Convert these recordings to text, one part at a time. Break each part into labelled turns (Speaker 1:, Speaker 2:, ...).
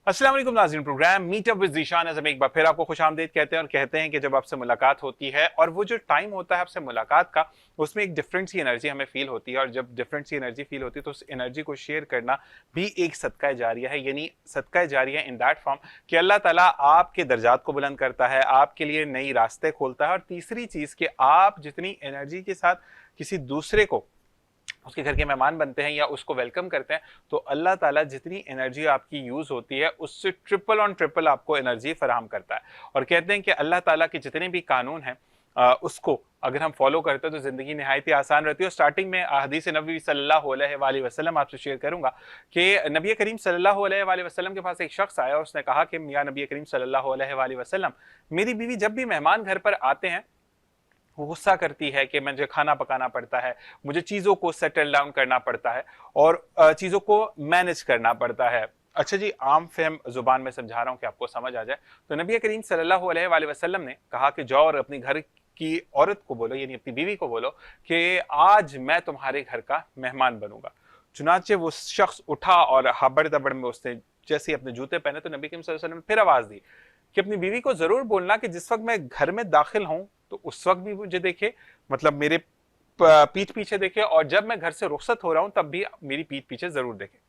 Speaker 1: अस्सलाम वालेकुम नाज़रीन, प्रोग्राम मीटअप विद ज़ीशान हम एक बार फिर आपको खुशामदीद कहते हैं और कहते हैं कि जब आपसे मुलाकात होती है और वो जो टाइम होता है आपसे मुलाकात का, उसमें एक डिफरेंट सी एनर्जी हमें फील होती है और जब डिफरेंट सी एनर्जी फील होती है तो उस एनर्जी को शेयर करना भी एक सदका जारिया है। यानी सदका जारिया इन दैट फॉर्म कि अल्लाह ताला आपके दर्जात को बुलंद करता है, आपके लिए नई रास्ते खोलता है। और तीसरी चीज़ कि आप जितनी एनर्जी के साथ किसी दूसरे को उसके घर के मेहमान बनते हैं या उसको वेलकम करते हैं, तो अल्लाह ताला जितनी एनर्जी आपकी यूज़ होती है उससे ट्रिपल ऑन ट्रिपल आपको एनर्जी फराहम करता है। और कहते हैं कि अल्लाह ताला के जितने भी कानून हैं उसको अगर हम फॉलो करते हैं तो ज़िंदगी नहायत ही आसान रहती है। और स्टार्टिंग में हदीस नबी सल्लल्लाहु अलैहि वसल्लम आपसे शेयर करूंगा कि नबी करीम सल्लल्लाहु अलैहि वसल्लम के पास एक शख्स आया और उसने कहा कि मियाँ नबी करीम सल्लल्लाहु अलैहि वसल्लम, मेरी बीवी जब भी मेहमान घर पर आते हैं वो गुस्सा करती है कि मुझे खाना पकाना पड़ता है, मुझे चीज़ों को सेटल डाउन करना पड़ता है और चीज़ों को मैनेज करना पड़ता है। अच्छा जी, आम फहम जुबान में समझा रहा हूँ कि आपको समझ आ जाए। तो नबी करीम सल्लल्लाहु अलैहि वसल्लम ने कहा कि जाओ और अपनी घर की औरत को बोलो, यानी अपनी बीवी को बोलो कि आज मैं तुम्हारे घर का मेहमान बनूंगा। चुनाचे वो शख्स उठा और हबड़ दबड़ में उसने जैसे ही अपने जूते पहने तो नबी करीम सल्लल्लाहु अलैहि वसल्लम ने फिर आवाज दी कि अपनी बीवी को जरूर बोलना कि जिस वक्त मैं घर में दाखिल हूं तो उस वक्त भी मुझे देखे, मतलब मेरे पीठ पीछे देखे, और जब मैं घर से रुखसत हो रहा हूं तब भी मेरी पीठ पीछे जरूर देखे।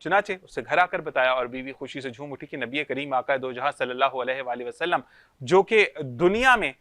Speaker 1: चुनाचे उससे घर आकर बताया और बीवी खुशी से झूम उठी कि नबी करीम आका दो जहां सल्लल्लाहु अलैहि वसल्लम, जो कि दुनिया में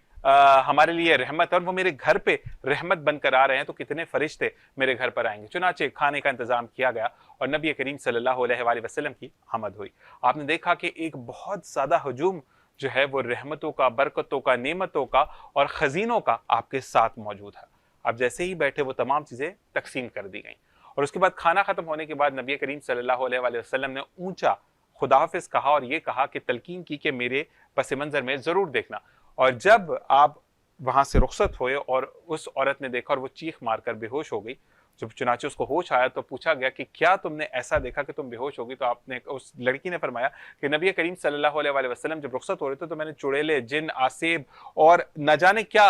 Speaker 1: हमारे लिए रहमत है और वो मेरे घर पे रहमत बनकर आ रहे हैं, तो कितने फरिश्ते मेरे घर पर आएंगे। चुनाचे खाने का इंतजाम किया गया और नबी करीम सल्लल्लाहु अलैहि वसल्लम की आमद हुई। आपने देखा कि एक बहुत ज्यादा हजूम जो है वो रहमतों का, बरकतों का, नेमतों का और खजीनों का आपके साथ मौजूद है। आप जैसे ही बैठे वो तमाम चीजें तकसीम कर दी गई और उसके बाद खाना खत्म होने के बाद नबी करीम सल्लल्लाहु अलैहि वसल्लम ने ऊंचा खुदाफिज कहा और ये कहा कि तलकीन की कि मेरे पस मंजर में जरूर देखना। और जब आप वहां से रुखसत हुए और उस औरत ने देखा और वो चीख मारकर बेहोश हो गई, जब चुनाचे उसको होश आया तो पूछा गया कि क्या तुमने ऐसा देखा कि तुम बेहोश हो गई? तो आपने, उस लड़की ने फरमाया कि नबी करीम सल्लल्लाहु अलैहि वसल्लम जब रुखसत हो रहे थे तो मैंने चुड़ैले, जिन, आसेब और न जाने क्या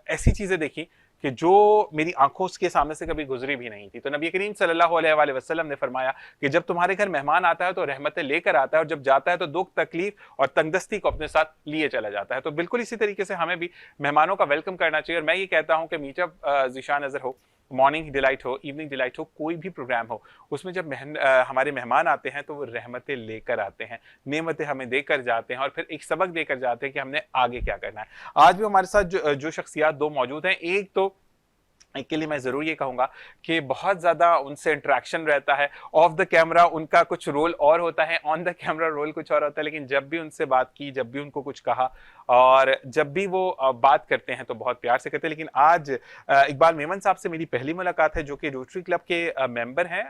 Speaker 1: ऐसी चीजें देखी कि जो मेरी आंखों के सामने से कभी गुजरी भी नहीं थी। तो नबी करीम सल्लल्लाहु अलैहि वसल्लम ने फरमाया कि जब तुम्हारे घर मेहमान आता है तो रहमतें लेकर आता है और जब जाता है तो दुख, तकलीफ और तंगदस्ती को अपने साथ लिए चला जाता है। तो बिल्कुल इसी तरीके से हमें भी मेहमानों का वेलकम करना चाहिए। और मैं ये कहता हूं कि मीटअप ज़ीशान अज़हर हो, मॉर्निंग डिलाइट हो, इवनिंग डिलाइट हो, कोई भी प्रोग्राम हो, उसमें जब हमारे मेहमान आते हैं तो वो रहमतें लेकर आते हैं, नेमतें हमें देकर जाते हैं और फिर एक सबक देकर जाते हैं कि हमने आगे क्या करना है। आज भी हमारे साथ जो शख्सियात दो मौजूद हैं, एक तो एक के लिए मैं जरूर ये कहूंगा कि बहुत ज्यादा उनसे इंटरेक्शन रहता है। ऑफ द कैमरा उनका कुछ रोल और होता है, ऑन द कैमरा रोल कुछ और होता है, लेकिन जब भी उनसे बात की, जब भी उनको कुछ कहा और जब भी वो बात करते हैं तो बहुत प्यार से करते हैं। लेकिन आज इकबाल मेमन साहब से मेरी पहली मुलाकात है, जो कि रोटरी क्लब के मेंबर हैं,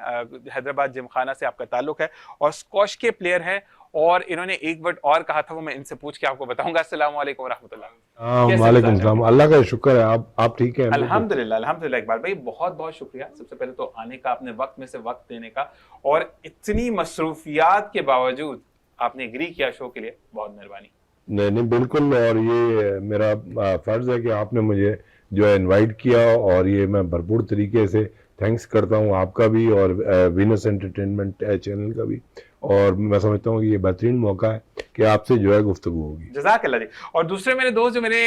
Speaker 1: हैदराबाद जिमखाना से आपका ताल्लुक है और स्क्वॉश के प्लेयर हैं। और इन्होंने एक वर्ड और कहा था, वो मैं इनसे पूछ के आपको बताऊंगा। अस्सलाम वालेकुम रहमतुल्लाह।
Speaker 2: वालेकुम सलाम। अल्लाह का शुक्र है, आप ठीक है? बिल्कुल।
Speaker 1: अल्हम्दुलिल्लाह अल्हम्दुलिल्लाह। इकबाल भाई बहुत बहुत शुक्रिया, सबसे पहले तो आने का, अपने वक्त में से वक्त देने का, और इतनी मसरूफियात के बावजूद आपने एग्री किया शो के लिए, बहुत मेहरबानी।
Speaker 2: नहीं नहीं, बिल्कुल। और ये मेरा फर्ज है कि आपने मुझे जो है इनवाइट किया, और ये मैं भरपूर तरीके से थैंक्स करता हूँ आपका भी और वीनस एंटरटेनमेंट चैनल का भी। और मैं समझता हूँ कि ये बेहतरीन मौका है कि आपसे जो है गुफ्तगू होगी।
Speaker 1: जज़ाकल्लाह जी। और दूसरे मेरे दोस्त जो मेरे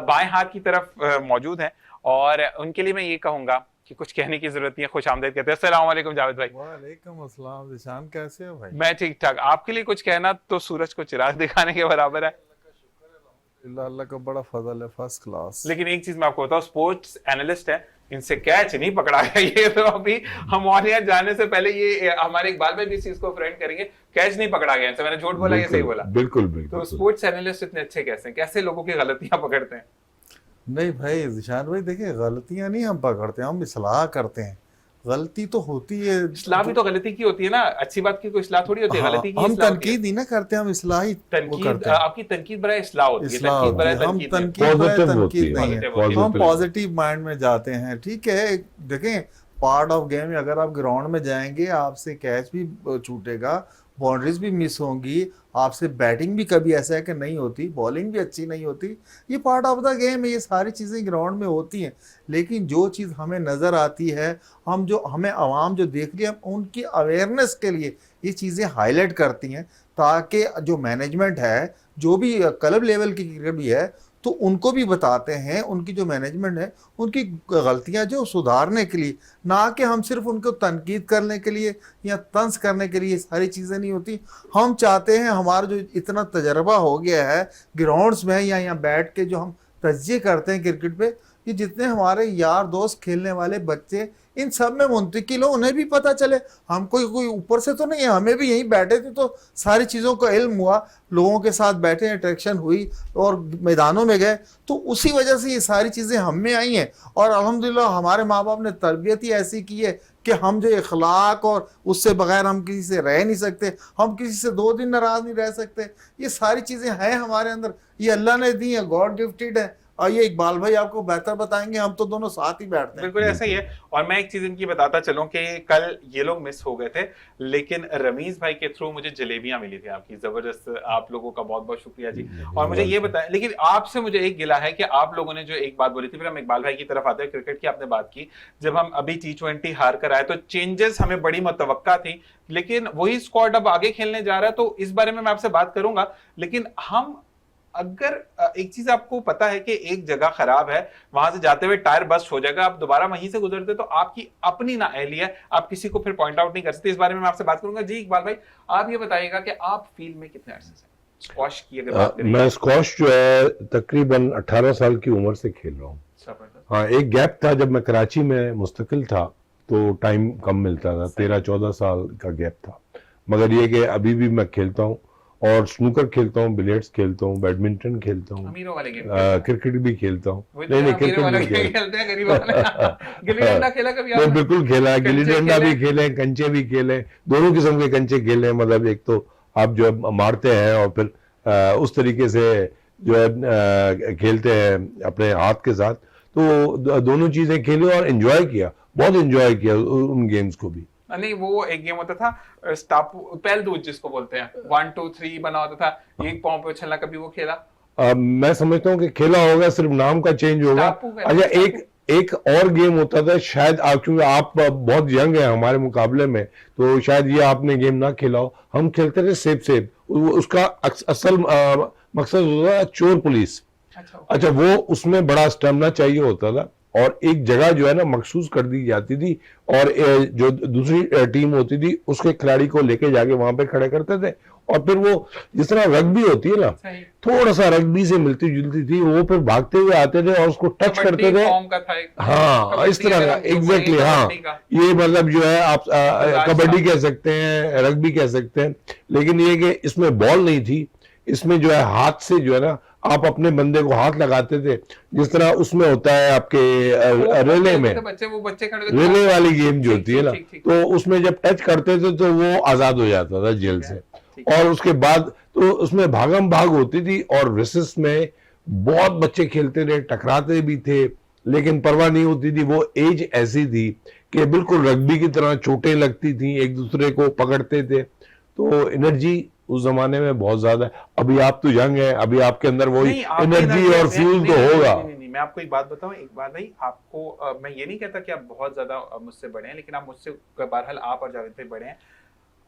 Speaker 1: बाएं हाथ की तरफ मौजूद हैं, और उनके लिए मैं ये कहूंगा कि कुछ कहने की जरूरत नहीं है, खुश आमदेद कहते हैं। अस्सलाम वालेकुम जावेद भाई।
Speaker 3: वालेकुम अस्सलाम ज़ीशान, कैसे हो भाई?
Speaker 1: मैं ठीक ठाक। आपके लिए कुछ कहना तो सूरज को चिराग दिखाने के बराबर है।
Speaker 3: अल्लाह का बड़ा फजल है, फर्स्ट क्लास।
Speaker 1: लेकिन एक चीज मैं आपको बताऊं, स्पोर्ट्स एनालिस्ट है, इनसे कैच नहीं पकड़ा गया। ये तो अभी हम ऑन एयर जाने से पहले ये हमारे इकबाल भाई भी इस चीज को फ्रेंड करेंगे, कैच नहीं पकड़ा गया इनसे। मैंने झूठ बोला, ये सही बोला?
Speaker 2: बिल्कुल बिल्कुल।
Speaker 1: तो स्पोर्ट्स एनालिस्ट इतने अच्छे कैसे हैं? कैसे लोगों की गलतियां पकड़ते हैं?
Speaker 3: नहीं भाई ज़ीशान भाई, देखिए गलतियां नहीं हम पकड़ते हैं, हम इस्लाह करते हैं। गलती तो होती है,
Speaker 1: इस्लाह भी तो गलती की होती है ना, अच्छी बात की कोई इस्लाह थोड़ी होती है,
Speaker 3: हाँ,
Speaker 1: गलती की
Speaker 3: हम
Speaker 1: इस्लाह होती है।
Speaker 3: तनकीद नहीं ना करते, हम इस्लाह ही वो
Speaker 1: तनकीद,
Speaker 3: करते हैं।
Speaker 1: आपकी तनकीद बराए इस्लाह होती है,
Speaker 3: इस्लाह
Speaker 1: तनकीद
Speaker 3: होती
Speaker 1: बराए
Speaker 3: है, हम
Speaker 1: तनकीद नहीं।
Speaker 3: तनकीद बराए
Speaker 2: पॉजिटिव होती
Speaker 3: तनकीद
Speaker 2: है,
Speaker 3: नहीं है,
Speaker 1: पॉजिटिव
Speaker 3: हम पॉजिटिव माइंड में जाते हैं। ठीक है, देखें पार्ट ऑफ गेम, अगर आप ग्राउंड में जाएंगे आपसे कैच भी छूटेगा, बाउंड्रीज भी मिस होंगी, आपसे बैटिंग भी कभी ऐसा है कि नहीं होती, बॉलिंग भी अच्छी नहीं होती। ये पार्ट ऑफ द गेम है, ये सारी चीज़ें ग्राउंड में होती हैं। लेकिन जो चीज़ हमें नज़र आती है, हमें आवाम जो देख रही है, हम उनकी अवेयरनेस के लिए ये चीज़ें हाईलाइट करती हैं, ताकि जो मैनेजमेंट है, जो भी क्लब लेवल की क्रिकेट भी है, तो उनको भी बताते हैं, उनकी जो मैनेजमेंट है उनकी गलतियां जो सुधारने के लिए, ना कि हम सिर्फ उनको तनकीद करने के लिए या तंज करने के लिए। सारी चीज़ें नहीं होती। हम चाहते हैं, हमारा जो इतना तजर्बा हो गया है ग्राउंड्स में या यहाँ बैठ के जो हम तज्जिए करते हैं क्रिकेट पे, कि जितने हमारे यार दोस्त खेलने वाले बच्चे, इन सब में मुंतकिल हो, उन्हें भी पता चले। हम कोई ऊपर से तो नहीं है, हमें भी यहीं बैठे थे तो सारी चीज़ों का इल्म हुआ, लोगों के साथ बैठे, इंटरेक्शन हुई और मैदानों में गए, तो उसी वजह से ये सारी चीज़ें हम में आई हैं। और अल्हम्दुलिल्लाह हमारे माँ बाप ने तरबियत ही ऐसी की है कि हम जो इखलाक और उससे बगैर हम किसी से रह नहीं सकते, हम किसी से 2 दिन नाराज़ नहीं रह सकते। ये सारी चीज़ें हैं हमारे अंदर, ये अल्लाह ने दी हैं, गॉड गिफ्टेड है। और ये इकबाल भाई आपको बेहतर बताएंगे, हम तो दोनों साथ ही बैठते हैं।
Speaker 1: बिल्कुल ऐसा ही है। और मैं एक चीज इनकी बताता चलूं कि कल ये लोग मिस हो गए थे, लेकिन रमीज भाई के थ्रू मुझे जलेबियां मिली थी आपकी, जबरदस्त। आप लोगों का बहुत बहुत शुक्रिया जी। और मुझे ये बताएं, लेकिन आपसे मुझे एक गिला है कि आप लोगों ने जो एक बात बोली थी, फिर हम इकबाल भाई की तरफ आते हैं। क्रिकेट की आपने बात की, जब हम अभी T20 हार कर आए तो चेंजेस हमें बड़ी मुतवक्का थी, लेकिन वही स्क्वाड अब आगे खेलने जा रहा है, तो इस बारे में मैं आपसे बात करूंगा। लेकिन हम, अगर एक चीज आपको पता है कि एक जगह खराब है, वहां से जाते हुए टायर बस्ट हो जाएगा, आप दोबारा वहीं से गुजरते तो आपकी अपनी नाअहली है, आप किसी को फिर पॉइंट आउट नहीं कर सकते। इस बारे में मैं आपसे बात करूंगा। जी इकबाल भाई, आप ये बताइएगा कि आप फील्ड में कितने अरसे से स्क्वॉश की अगर बात करें?
Speaker 2: मैं स्क्वॉश जो है तकरीबन 18 साल की उम्र से खेल रहा हूँ। हाँ, एक गैप था जब मैं कराची में मुस्तकिल था तो टाइम कम मिलता था, 13-14 साल का गैप था। मगर ये कि अभी भी मैं खेलता हूँ, और स्नूकर खेलता हूँ, बिलियर्ड्स खेलता हूँ, बैडमिंटन खेलता हूँ, क्रिकेट भी खेलता हूँ। नहीं, क्रिकेट भी खेलते हैं। गिल्ली डंडा खेला कभी आपने? बिल्कुल खेला, गिल्ली डंडा भी खेले, कंचे भी खेले, दोनों किस्म के कंचे खेले। मतलब एक तो आप जो मारते हैं और फिर उस तरीके से जो है खेलते हैं अपने हाथ के साथ, तो दोनों चीजें खेली और एंजॉय किया, बहुत एंजॉय किया उन गेम्स को भी।
Speaker 1: नहीं, वो एक गेम होता था स्टापू, पहल दूज जिसको बोलते हैं, 1 2 3 बना होता था, एक पांव पे उछलना, कभी वो खेला?
Speaker 2: मैं समझता हूँ कि खेला होगा, सिर्फ नाम का चेंज होगा। अच्छा, एक और गेम होता था, शायद क्योंकि आप बहुत यंग हैं हमारे मुकाबले में, तो शायद ये आपने गेम ना खेला हो। हम खेलते थे सेब। उसका असल मकसद होता था चोर पुलिस। अच्छा, वो उसमें बड़ा स्टेमिना चाहिए होता था, और एक जगह जो है ना मखसूस कर दी जाती थी, और जो दूसरी टीम होती थी उसके खिलाड़ी को लेके जाके वहां पे खड़े करते थे, और फिर वो जिस तरह रग्बी होती है ना, थोड़ा सा रग्बी से मिलती जुलती थी, वो फिर भागते हुए आते थे और उसको टच करते थे। हाँ, इस तरह का, एग्जैक्टली। हाँ, ये मतलब जो है आप कबड्डी कह सकते हैं, रग्बी कह सकते हैं, लेकिन ये कि इसमें बॉल नहीं थी, इसमें जो है हाथ से जो है ना आप अपने बंदे को हाथ लगाते थे, जिस तरह उसमें होता है आपके रिले में, रिले वाली गेम जो होती है ना, तो उसमें जब टच करते थे तो वो आजाद हो जाता था जेल से। और उसके बाद तो उसमें भागम भाग होती थी, और रेसेस में बहुत बच्चे खेलते थे, टकराते भी थे, लेकिन परवाह नहीं होती थी। वो एज ऐसी थी कि बिल्कुल रग्बी की तरह चोटें लगती थी, एक दूसरे को पकड़ते थे, तो एनर्जी उस जमाने में बहुत ज्यादा है। अभी आप तो यंग हैं, अभी आपके अंदर वो एनर्जी और फ्यूल तो होगा।
Speaker 1: नहीं, मैं आपको एक बात बताऊं इकबाल भाई, आपको मैं ये नहीं कहता कि आप बहुत ज्यादा मुझसे बड़े हैं, लेकिन आप मुझसे बहरहाल आप और जावेद भाई बड़े हैं।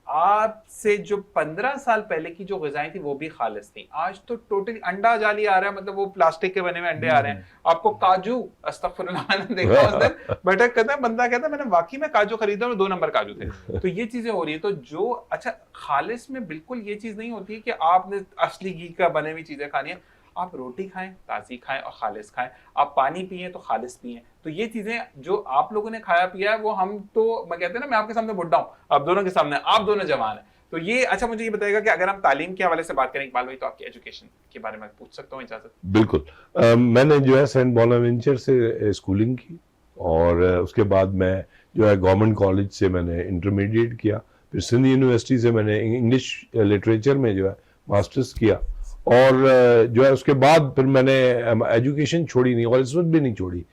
Speaker 1: आपसे जो 15 साल पहले की जो ग़िज़ाएं थी वो भी खालिस थी। आज तो टोटली अंडा जाली आ रहा है, मतलब वो प्लास्टिक के बने हुए अंडे आ रहे हैं। आपको काजू, अस्तगफिरुल्लाह, मैंने देखा उस दिन बैठक करता है बंदा, कहता है मैंने वाकई में काजू खरीदा और 2 नंबर काजू थे। तो ये चीजें हो रही है। तो जो अच्छा, खालिस में बिल्कुल ये चीज नहीं होती है कि आपने असली घी का बने हुई चीजें खानी है। आप रोटी खाएं, ताज़ी खाएं और खालिस खाएं। आप पानी पिए तो खालिस पिए। तो ये चीजें जो आप लोगों ने खाया पिया है, वो हम तो, मैं कहते हैं ना, मैं आपके सामने बुढ़ा हूं, आप दोनों के सामने, आप दोनों जवान हैं। तो ये अच्छा, मुझे ये बताइएगा कि अगर हम तालीम के हवाले से बात करें इकबाल भाई, तो आपकी एजुकेशन के बारे में पूछ सकता हूँ, इजाजत?
Speaker 2: बिल्कुल। मैंने जो है सेंट बोनावेंचर से स्कूलिंग की, और उसके बाद मैं जो है गवर्नमेंट कॉलेज से मैंने इंटरमीडिएट किया, फिर सिंध यूनिवर्सिटी से मैंने इंग्लिश लिटरेचर में जो है मास्टर्स किया, और जो है उसके बाद फिर मैंने एजुकेशन छोड़ी नहीं, और इस वक्त भी नहीं छोड़ी।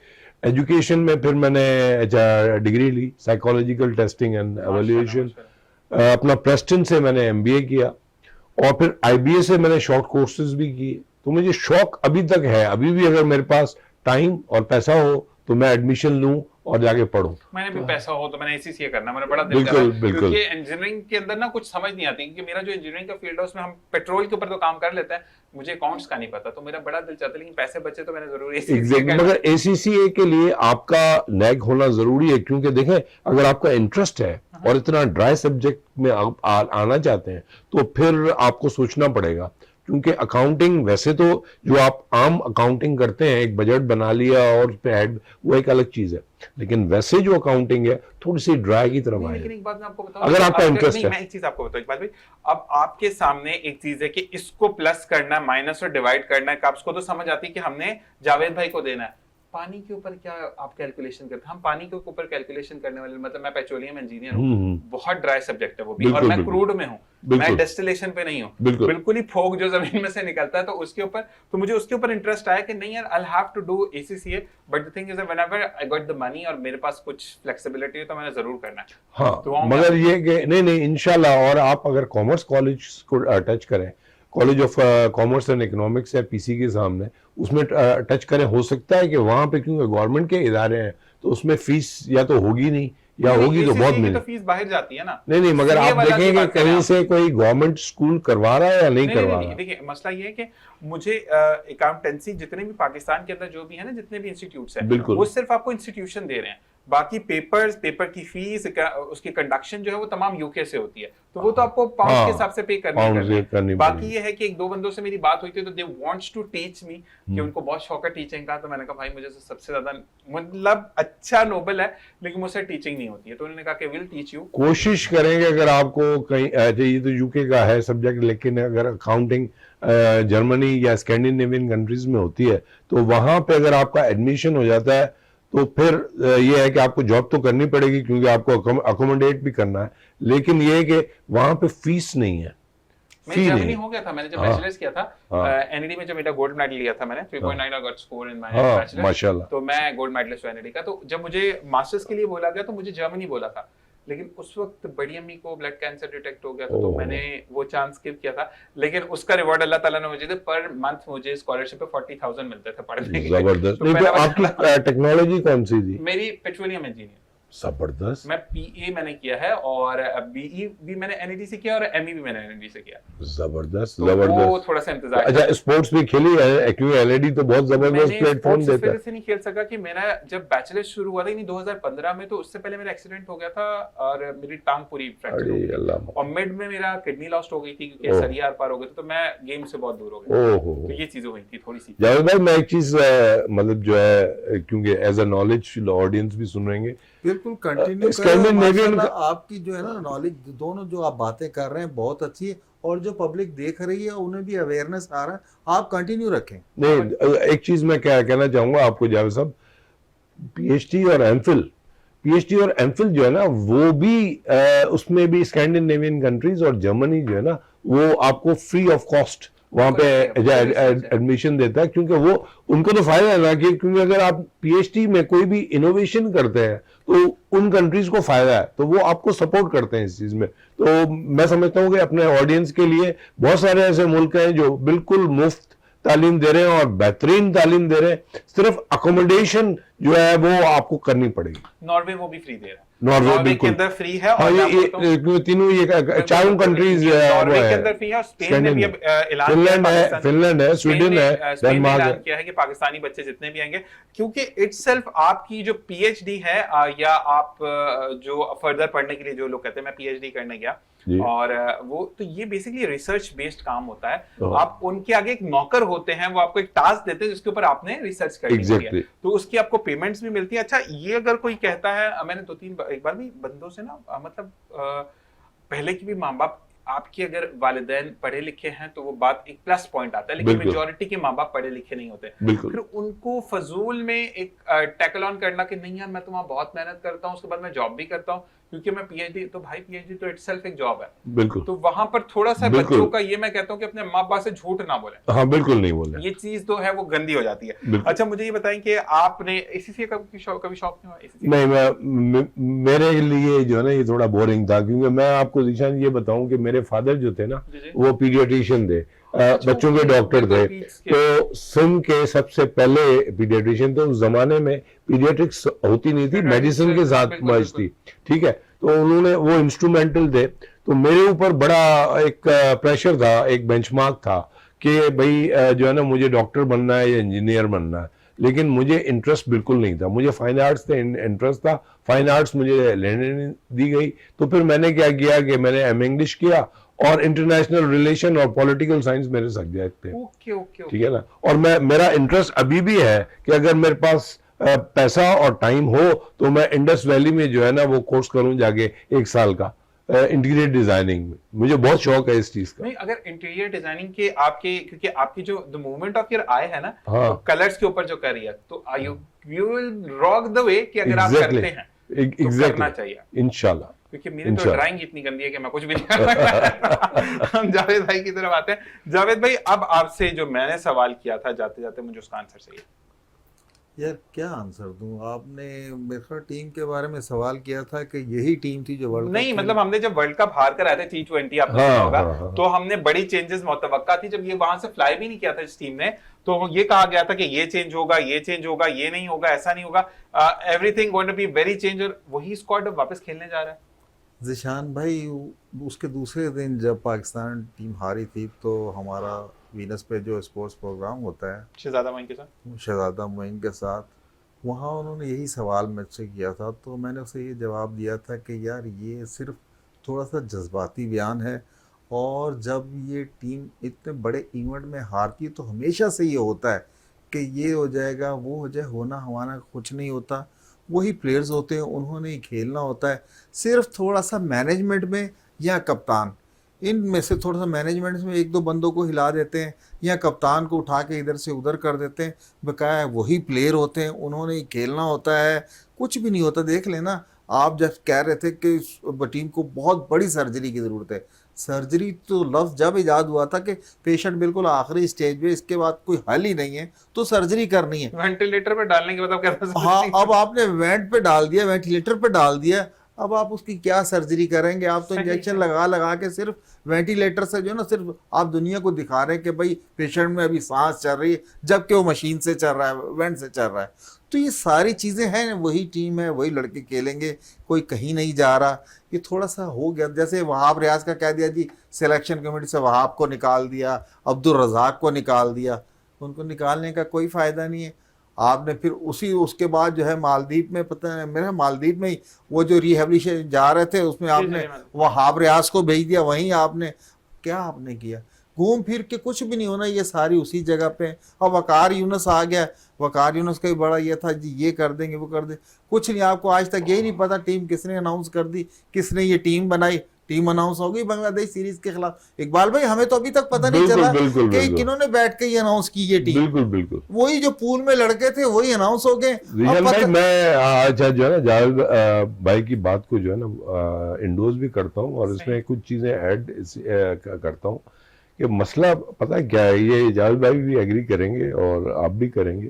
Speaker 2: एजुकेशन में फिर मैंने डिग्री ली, साइकोलॉजिकल टेस्टिंग एंड एवेल्युएशन, अपना प्रेस्टन से मैंने एमबीए किया और फिर आईबीए से मैंने शॉर्ट कोर्सेज भी किए। तो मुझे शौक अभी तक है, अभी भी अगर मेरे पास टाइम और पैसा हो तो मैं एडमिशन लूं और जाके पढूं।
Speaker 1: मैंने भी पैसा हो तो मैंने एसीसीए करना, मैंने बड़ा दिल
Speaker 2: बिल्कुल,
Speaker 1: करा,
Speaker 2: बिल्कुल।
Speaker 1: क्योंकि इंजीनियरिंग के अंदर ना कुछ समझ नहीं आती, क्योंकि मेरा जो इंजीनियरिंग का फील्ड है उसमें हम पेट्रोल के ऊपर तो काम कर लेते हैं, मुझे अकाउंट्स का नहीं पता, तो मेरा बड़ा दिल चाहता है, लेकिन पैसे बचे तो मैंने जरूर एसीसीए
Speaker 2: एग्जैक्टली,
Speaker 1: करना।
Speaker 2: मगर एसीसीए के लिए आपका नैक होना जरूरी है, क्योंकि देखें अगर आपका इंटरेस्ट है और इतना ड्राई सब्जेक्ट में आप आना चाहते हैं तो फिर आपको सोचना पड़ेगा, क्योंकि अकाउंटिंग वैसे तो जो आप आम अकाउंटिंग करते हैं, एक बजट बना लिया और उस पे ऐड, वो एक अलग चीज है, लेकिन वैसे जो अकाउंटिंग है थोड़ी सी ड्राई की तरफ
Speaker 1: लेकिन
Speaker 2: है।
Speaker 1: एक बात मैं आपको बताऊं,
Speaker 2: अगर आपका इंटरेस्ट है,
Speaker 1: मैं एक चीज आपको बताऊं इकबाल भाई, अब आपके सामने एक चीज है कि इसको प्लस करना है, माइनस और डिवाइड करना है, आपको तो समझ आती है कि हमने जावेद भाई को देना है। पानी के ऊपर क्या आप कैलकुलेशन करते हैं? हम पानी के ऊपर कैलकुलेशन करने वाले, मतलब मैं पेट्रोलियम इंजीनियर हूँ, बहुत ड्राई सब्जेक्ट है वो भी, और मैं क्रूड में हूँ, मैं डेस्टिलेशन पे नहीं हूँ, बिल्कुल ही फोक जो जमीन में से निकलता है, तो उसके ऊपर, तो मुझे उसके ऊपर इंटरेस्ट आया कि नहीं यार, I have to do ACCA, but the thing is whenever I got the money और मेरे पास कुछ फ्लेक्सिबिलिटी है तो मैंने जरूर करना है।
Speaker 2: हाँ, मगर ये कि नहीं इंशाल्लाह, और आप अगर कॉमर्स कॉलेज को टच करें, college of commerce and economics है पीसी के सामने, उसमें टच करें, हो सकता है कि वहां पे, क्योंकि गवर्नमेंट के इदारे हैं तो उसमें फीस या तो होगी नहीं या होगी तो बहुत मिली,
Speaker 1: तो फीस बाहर जाती है ना।
Speaker 2: नहीं मगर आप देखेंगे कहीं से कोई गवर्नमेंट स्कूल करवा रहा है या नहीं करवा रहा।
Speaker 1: देखिए मसला ये है कि मुझे अकाउंटेंसी जितने भी पाकिस्तान के अंदर जो भी है ना, जितने भी इंस्टीट्यूट्स हैं, वो सिर्फ आपको इंस्टीट्यूशन दे रहे हैं, बाकी पेपर की फीस, उसकी कंडक्शन जो है वो तमाम यूके से होती है, तो वो तो आपको पाउंड के हिसाब से पे करनी है। बाकी ये है कि एक दो बंदों से मेरी बात हुई थी, तो they wants to teach me, कि उनको बहुत शौक है टीचिंग का, तो मैंने कहा भाई मुझे सबसे ज्यादा, मतलब अच्छा नोबल है लेकिन मुझसे टीचिंग नहीं होती है, तो उन्होंने कहा कि विल टीच यू।
Speaker 2: कोशिश करेंगे अगर आपको कहीं, ये तो यूके का है सब्जेक्ट, लेकिन अगर अकाउंटिंग जर्मनी या स्कैंडिनेवियन कंट्रीज में होती है तो वहां पे अगर आपका एडमिशन हो जाता है तो फिर ये है कि आपको जॉब तो करनी पड़ेगी, क्योंकि आपको अकोमोडेट भी करना है, लेकिन ये है कि वहां पे फीस नहीं है।
Speaker 1: मैं जर्मनी हो गया था, मैंने जब बैचलर्स किया था एनईडी में, जब मेरा गोल्ड मेडल लिया था मैंने 3.9 I got score in my bachelor,
Speaker 2: माशाल्लाह,
Speaker 1: तो मैं गोल्ड मेडलिस्ट हूं एनईडी का। तो जब मुझे मास्टर्स के लिए बोला गया तो मुझे जर्मनी बोला था, लेकिन उस वक्त बड़ी अम्मी को ब्लड कैंसर डिटेक्ट हो गया था, तो मैंने वो चांस स्किप किया था, लेकिन उसका रिवॉर्ड अल्लाह ताला ने मुझे दिया, पर मंथ मुझे स्कॉलरशिप पे 40,000 मिलते थे पढ़ने के लिए।
Speaker 2: जबरदस्त। तो आपकी टेक्नोलॉजी कौन सी थी?
Speaker 1: मेरी पेट्रोलियम इंजीनियर।
Speaker 2: जबरदस्त।
Speaker 1: मैं पीए मैंने किया है और बीई भी मैंने एनईडी से किया और एमई भी मैंने एनईडी से किया।
Speaker 2: जबरदस्त,
Speaker 1: तो
Speaker 2: जबरदस्त।
Speaker 1: वो थोड़ा सा इंतजार।
Speaker 2: अच्छा, स्पोर्ट्स भी खेली है, क्योंकि एलईडी तो बहुत जबरदस्त प्लेटफॉर्म देता है।
Speaker 1: से नहीं खेल सका कि मेरा जब बैचलर शुरू हुआ था 2015 में, तो उससे पहले मेरा एक्सीडेंट हो गया था और मेरी टांग पूरी फ्रैक्चर हो गई, और मिड में मेरा किडनी लॉस्ट हो गई थी, क्योंकि सरिया आर पार हो गए थे, तो मैं गेम से बहुत दूर हो गया। तो ये चीजें हुई थी थोड़ी सी।
Speaker 2: जावेद भाई, मैं एक चीज मतलब जो है, क्योंकि एज अ नॉलेज ऑडियंस भी सुन रहेंगे,
Speaker 3: बिल्कुल कंटिन्यू
Speaker 2: स्कैंडिनेवियन
Speaker 3: आपकी जो है ना नॉलेज, दोनों जो आप बातें कर रहे हैं बहुत अच्छी है, और जो पब्लिक देख रही है उन्हें भी अवेयरनेस आ रहा है, आप कंटिन्यू रखें।
Speaker 2: नहीं, एक चीज मैं क्या कहना चाहूंगा आपको जावेद साहब, पीएचडी और एमफिल जो है ना, वो भी उसमें भी स्कैंडिनेवियन कंट्रीज और जर्मनी जो है ना, वो आपको फ्री ऑफ कॉस्ट वहां पे एडमिशन देता है, क्योंकि वो उनको तो फायदा है ना, कि क्योंकि अगर आप पीएचडी में कोई भी इनोवेशन करते हैं तो उन कंट्रीज को फायदा है, तो वो आपको सपोर्ट करते हैं इस चीज में। तो मैं समझता हूँ कि अपने ऑडियंस के लिए बहुत सारे ऐसे मुल्क हैं जो बिल्कुल मुफ्त तालीम दे रहे हैं और बेहतरीन तालीम दे रहे हैं, सिर्फ अकोमोडेशन जो है वो आपको करनी पड़ेगी।
Speaker 1: नॉर्वे वो भी फ्री दे रहा है,
Speaker 2: नॉर्वे
Speaker 1: के अंदर फ्री है,
Speaker 2: और ये तीनों ये चारों कंट्रीज
Speaker 1: नॉर्वे के अंदर फ्री है, और स्पेन ने भी अब ऐलान
Speaker 2: फिनलैंड है, स्वीडन है, डेनमार्क है,
Speaker 1: किया है कि पाकिस्तानी बच्चे जितने भी आएंगे, क्योंकि इटसेल्फ आपकी जो पीएचडी है, या आप जो फर्दर पढ़ने के लिए जो लोग कहते हैं मैं पीएचडी करने गया, और वो तो ये बेसिकली रिसर्च बेस्ड काम होता है। आप उनके आगे एक नौकर होते हैं, वो आपको एक टास्क देते हैं जिसके ऊपर आपने रिसर्च करनी है, तो उसकी आपको पेमेंट्स भी मिलती है। अच्छा, ये अगर कोई कहता है, मैंने 2-3 एक बार भी बंदों से ना, मतलब पहले की भी माँ बाप आपके अगर वालिदैन पढ़े लिखे हैं तो वो बात एक प्लस पॉइंट आता है, लेकिन
Speaker 2: बिल्कुल।
Speaker 1: मेजॉरिटी के माँ बाप पढ़े लिखे नहीं होते,
Speaker 2: बिल्कुल।
Speaker 1: फिर उनको फजूल में एक टैकल ऑन करना कि नहीं यार मैं तो वहाँ बहुत मेहनत करता हूँ, उसके बाद मैं जॉब भी करता हूँ क्योंकि मैं पीएचडी, तो भाई पीएचडी तो इटसेल्फ एक जॉब है।
Speaker 2: बिल्कुल।
Speaker 1: तो वहां पर थोड़ा सा
Speaker 2: बिल्कुल।
Speaker 1: बच्चों का ये मैं कहता हूँ कि अपने माँ बाप से झूठ ना बोले,
Speaker 2: हाँ बिल्कुल नहीं बोले,
Speaker 1: ये चीज तो है वो गंदी हो जाती है।
Speaker 2: बिल्कुल।
Speaker 1: अच्छा मुझे ये बताएं कि आपने इसी कभी शौक नहीं हुआ इसी
Speaker 2: नहीं, मेरे लिए जो है ना ये थोड़ा बोरिंग था, क्योंकि मैं आपको जीशान ये बताऊं कि मेरे फादर जो थे ना
Speaker 1: जी जी।
Speaker 2: वो पीडियाट्रिशियन थे,
Speaker 1: अच्छा,
Speaker 2: बच्चों के
Speaker 1: ओके,
Speaker 2: डॉक्टर थे।
Speaker 1: बिल्कुल peds के।
Speaker 2: तो सिंध के सबसे पहले पीडियाट्रिशियन थे। उस जमाने में पीडियाट्रिक्स होती नहीं थी,
Speaker 1: Right,
Speaker 2: मेडिसिन के
Speaker 1: right,
Speaker 2: साथ
Speaker 1: बिल्कुल,
Speaker 2: मर्ज थी, ठीक है। तो उन्होंने वो इंस्ट्रूमेंटल थे, तो मेरे ऊपर बड़ा एक प्रेशर था, एक बेंचमार्क था कि भाई जो है ना मुझे डॉक्टर बनना है या इंजीनियर बनना है, लेकिन मुझे इंटरेस्ट बिल्कुल नहीं था। मुझे फाइन आर्ट्स से इंटरेस्ट था, फाइन आर्ट्स मुझे लेने नहीं दी गई। तो फिर मैंने क्या किया कि मैंने एम इंग्लिश किया और इंटरनेशनल रिलेशन और पॉलिटिकल साइंस मेरे सब्जेक्ट थे,
Speaker 1: ओके ओके
Speaker 2: ठीक है ना। और मेरा इंटरेस्ट अभी भी है कि अगर मेरे पास पैसा और टाइम हो तो मैं इंडस वैली में जो है ना वो कोर्स करूं जाके 1 साल का इंटीरियर डिजाइनिंग में। मुझे बहुत शौक है इस चीज का।
Speaker 1: नहीं, अगर इंटीरियर डिजाइनिंग के आपके, क्योंकि आपकी जो द मूवमेंट ऑफ योर आई है ना,
Speaker 2: हाँ।
Speaker 1: तो कलर्स के ऊपर जो करी है, तो you will rock the way कि अगर आप
Speaker 2: Exactly.
Speaker 1: करते हैं तो
Speaker 2: Exactly.
Speaker 1: करना चाहिए,
Speaker 2: इंशाल्लाह।
Speaker 1: क्योंकि मेरी तो
Speaker 2: इंशाल्लाह।
Speaker 1: ड्राइंग इतनी गंदी है कि मैं कुछ भी नहीं कर सकता। हम जावेद भाई की तरफ आते हैं। जावेद भाई, अब आपसे जो मैंने सवाल किया था जाते जाते मुझे उसका आंसर चाहिए।
Speaker 3: यार क्या आंसर दूं, आपने मेरे टीम के बारे में सवाल किया था कि यही टीम थी जो वर्ल्ड
Speaker 1: नहीं, मतलब हमने जब वर्ल्ड कप हार कर आए थे T20, आपने
Speaker 2: हाँ,
Speaker 1: सुना होगा,
Speaker 2: हाँ।
Speaker 1: तो हमने बड़ी चेंजेस मुतवक्का थी। जब ये वहां से फ्लाई भी नहीं किया था इस टीम ने, तो ये कहा गया था कि ये चेंज होगा, ये चेंज होगा, ये नहीं होगा, ऐसा नहीं होगा, everything going to be very change, और वही स्क्वाड अब वापस खेलने जा रहा है।
Speaker 3: जिशान भाई, उसके दूसरे दिन जब पाकिस्तान टीम हारी थी तो हमारा वीनस पे जो स्पोर्ट्स प्रोग्राम होता है
Speaker 1: शहजादा मोइन के साथ,
Speaker 3: शहजादा मोइन के साथ, वहाँ उन्होंने यही सवाल मुझसे किया था। तो मैंने उसे ये जवाब दिया था कि यार ये सिर्फ थोड़ा सा जज्बाती बयान है, और जब ये टीम इतने बड़े इवेंट में हारती है तो हमेशा से ये होता है कि ये हो जाएगा, वो हो जाए, होना हमारा कुछ नहीं होता। वही प्लेयर्स होते हैं, उन्होंने ही खेलना होता है। सिर्फ थोड़ा सा मैनेजमेंट में या कप्तान, इनमें से थोड़ा सा मैनेजमेंट में एक दो बंदों को हिला देते हैं या कप्तान को उठा के इधर से उधर कर देते हैं, बकाया वही प्लेयर होते हैं, उन्होंने ही खेलना होता है। कुछ भी नहीं होता। देख लेना, आप जब कह रहे थे कि टीम को बहुत बड़ी सर्जरी की ज़रूरत है, सर्जरी तो लफ्ज़ जब ईजाद हुआ था कि पेशेंट बिल्कुल आखिरी स्टेज पे, इसके बाद कोई हल ही नहीं है तो सर्जरी करनी है।
Speaker 1: वेंटिलेटर पे डालने के बाद आप कहते हैं
Speaker 3: हाँ, अब आपने वेंट पे डाल दिया, वेंटिलेटर पे डाल दिया, अब आप उसकी क्या सर्जरी करेंगे? आप तो
Speaker 1: सही
Speaker 3: इंजेक्शन
Speaker 1: है।
Speaker 3: लगा लगा के सिर्फ वेंटिलेटर से जो है ना, सिर्फ आप दुनिया को दिखा रहे हैं कि भाई पेशेंट में अभी सांस चल रही है, जबकि वो मशीन से चल रहा है, वेंट से चल रहा है। तो ये सारी चीज़ें हैं, वही टीम है, वही लड़के खेलेंगे, कोई कहीं नहीं जा रहा। ये थोड़ा सा हो गया, जैसे वहाब रियाज का कह दिया जी, सिलेक्शन कमेटी से वहाब को निकाल दिया, अब्दुल रज़ाक को निकाल दिया, उनको निकालने का कोई फ़ायदा नहीं है। आपने फिर उसके बाद जो है मालदीव में, पता है मेरा मालदीव में ही वो जो रिहेबिलिटेशन जा रहे थे उसमें आपने वहाब रियाज को भेज दिया, वहीं आपने क्या आपने किया? घूम फिर के कुछ भी नहीं होना, ये सारी उसी जगह पे। अब वकार यूनुस आ गया, वकार यूनुस का भी बड़ा ये था जी, ये कर देंगे वो कर दे, कुछ नहीं। आपको आज तक यही नहीं पता टीम किसने अनाउंस कर दी, किसने ये टीम बनाई। टीम अनाउंस हो गई बांग्लादेश सीरीज के खिलाफ। इकबाल भाई, हमें तो अभी तक पता नहीं चला कि किन्होंने बैठ के ये अनाउंस की ये टीम।
Speaker 2: बिल्कुल बिल्कुल,
Speaker 3: वही जो पूल में लड़के थे वही अनाउंस हो गए।
Speaker 2: भाई मैं अच्छा जो है ना जावेद भाई की बात को जो है ना इंडोर्स भी करता हूँ और इसमें कुछ चीजें ऐड करता हूँ कि मसला पता है क्या है, ये जावेद भाई भी एग्री करेंगे और आप भी करेंगे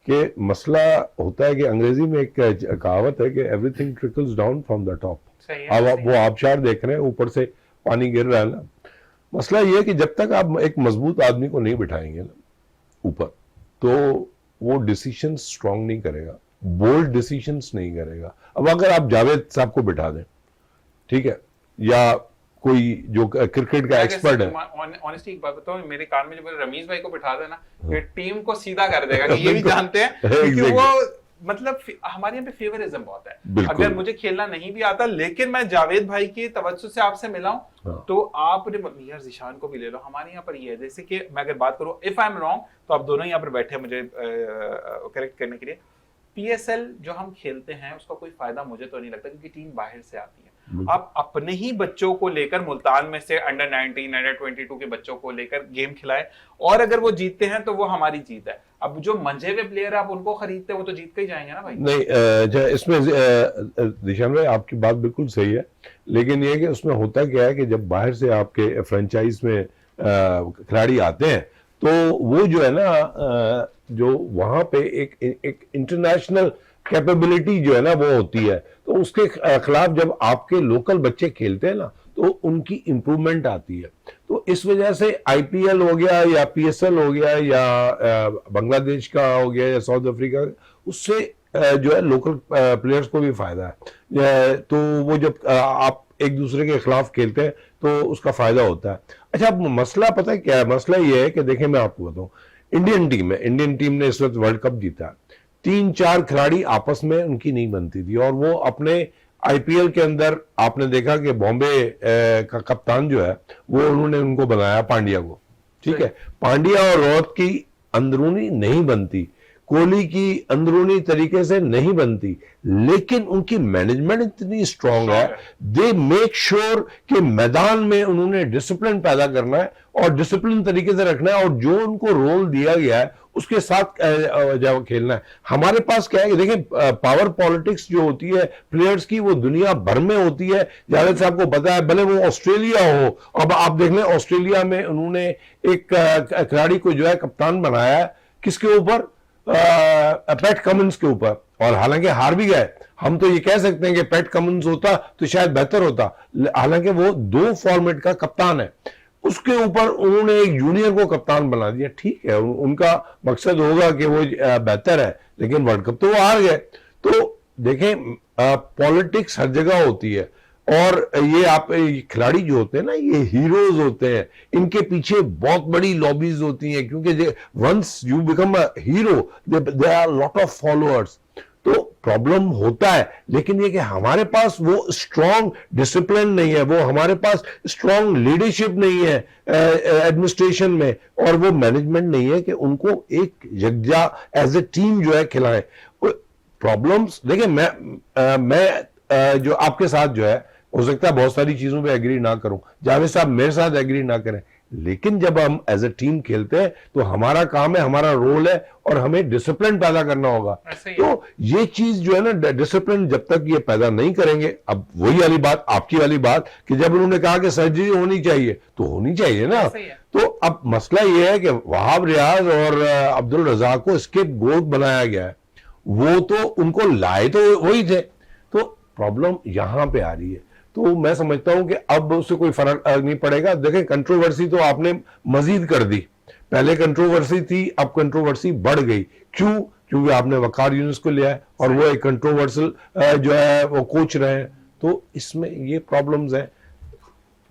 Speaker 2: कि मसला होता है कि अंग्रेजी में एक कहावत है कि everything trickles down from the top. अब वो आबशार देख रहे हैं, ऊपर से पानी गिर रहा है ना। मसला ये है कि जब तक आप एक मजबूत आदमी को नहीं बिठाएंगे ना ऊपर, तो वो डिसीजन स्ट्रांग नहीं करेगा, बोल्ड डिसीजंस नहीं करेगा। अब अगर आप जावेद साहब को बिठा दें, ठीक है, या कोई जो क्रिकेट का एक्सपर्ट है,
Speaker 1: ऑनेस्टली एक बात बताओ, मेरे कान में जब रमीज भाई को बिठा देना, ये टीम को सीधा कर देगा कि ये भी जानते हैं क्योंकि वो मतलब हमारे यहाँ पे फेवरिज्म बहुत है। अगर मुझे खेलना नहीं भी आता लेकिन मैं जावेद भाई की तवज्जो से आपसे मिला हूं, तो आपने यार जिशान को भी ले लो। हमारे यहाँ पर ये है, जैसे कि मैं अगर बात करूं, इफ आई एम रॉन्ग, तो आप दोनों यहाँ पर बैठे हैं मुझे करेक्ट करने के लिए। पीएसएल जो हम खेलते हैं उसका कोई फायदा मुझे तो नहीं लगता, क्योंकि टीम बाहर से आती है। आप अपने ही बच्चों को लेकर मुल्तान में से अंडर 19 अंडर 22 के बच्चों को लेकर गेम खिलाए, और अगर वो जीतते हैं तो वो हमारी जीत है। अब जो मंजे हुए प्लेयर आप उनको खरीदते हैं वो तो जीत के ही जाएंगे ना भाई।
Speaker 2: नहीं, इसमें दिशान भाई आपकी बात बिल्कुल सही है, लेकिन ये कि उसमें होता क्या है कि जब बाहर से आपके फ्रेंचाइज में खिलाड़ी आते हैं तो वो जो है ना, जो वहां पे एक इंटरनेशनल कैपेबिलिटी जो है ना वो होती है, तो उसके खिलाफ जब आपके लोकल बच्चे खेलते हैं ना तो उनकी इंप्रूवमेंट आती है। तो इस वजह से आईपीएल हो गया या पीएसएल हो गया या बांग्लादेश का हो गया या साउथ अफ्रीका, उससे जो है लोकल प्लेयर्स को भी फायदा है। तो वो जब आप एक दूसरे के खिलाफ खेलते हैं तो उसका फायदा होता है। अच्छा, अब मसला पता है क्या है? मसला ये है कि देखें, मैं आपको बताऊं, इंडियन टीम ने इस वक्त वर्ल्ड कप जीता। 3-4 खिलाड़ी आपस में उनकी नहीं बनती थी, और वो अपने आईपीएल के अंदर आपने देखा कि बॉम्बे का कप्तान जो है वो उन्होंने उनको बनाया पांड्या को, ठीक है। पांड्या और रोहित की अंदरूनी नहीं बनती, कोहली की अंदरूनी तरीके से नहीं बनती, लेकिन उनकी मैनेजमेंट इतनी स्ट्रांग है, दे मेक श्योर कि मैदान में उन्होंने डिसिप्लिन पैदा करना है और डिसिप्लिन तरीके से रखना है, और जो उनको रोल दिया गया है उसके साथ जब खेलना है। हमारे पास क्या है, देखें, पावर पॉलिटिक्स जो होती है प्लेयर्स की वो दुनिया भर में होती है। जावेद साहब को पता है, भले वो ऑस्ट्रेलिया हो, अब आप देख लें ऑस्ट्रेलिया में उन्होंने एक खिलाड़ी को जो है कप्तान बनाया है, किसके ऊपर? पैट कमिंस के ऊपर, और हालांकि हार भी गए। हम तो ये कह सकते हैं कि पैट कमिंस होता तो शायद बेहतर होता, हालांकि वो 2 फॉर्मेट का कप्तान है। उसके ऊपर उन्होंने एक जूनियर को कप्तान बना दिया, ठीक है, उनका मकसद होगा कि वो बेहतर है, लेकिन वर्ल्ड कप तो वो हार गए। तो देखें, पॉलिटिक्स हर जगह होती है, और ये आप खिलाड़ी जो होते हैं ना, ये हीरोज होते हैं, इनके पीछे बहुत बड़ी लॉबीज होती हैं, क्योंकि once you become a hero there are lot of followers. तो प्रॉब्लम होता है, लेकिन ये कि हमारे पास वो स्ट्रॉन्ग डिसिप्लिन नहीं है, वो हमारे पास स्ट्रॉन्ग लीडरशिप नहीं है एडमिनिस्ट्रेशन में, और वो मैनेजमेंट नहीं है कि उनको एक यकजा एज ए टीम जो है खिलाएं। प्रॉब्लम्स देखिए, मैं जो आपके साथ जो है, हो सकता है बहुत सारी चीजों पे एग्री ना करूं, जावेद साहब मेरे साथ एग्री ना करें, लेकिन जब हम एज ए टीम खेलते हैं तो हमारा काम है, हमारा रोल है, और हमें डिसिप्लिन पैदा करना होगा। तो ये चीज जो है ना, डिसिप्लिन जब तक ये पैदा नहीं करेंगे, अब वही वाली बात, आपकी वाली बात कि जब उन्होंने कहा कि सर्जरी होनी चाहिए तो होनी चाहिए ना। तो अब मसला ये है कि वहाब रियाज और अब्दुल रज़ाक को स्केप गोट बनाया गया है, वो तो उनको लाए तो वही थे। तो प्रॉब्लम यहां पे आ रही है। तो मैं समझता हूं कि अब उससे कोई फर्क नहीं पड़ेगा। देखें, कंट्रोवर्सी तो आपने मजीद कर दी, पहले कंट्रोवर्सी थी, अब कंट्रोवर्सी बढ़ गई। क्यों? क्योंकि आपने वकार यूनुस को लिया है, और वो एक कंट्रोवर्सल जो है वो कोच रहे हैं, तो इसमें ये प्रॉब्लम्स हैं।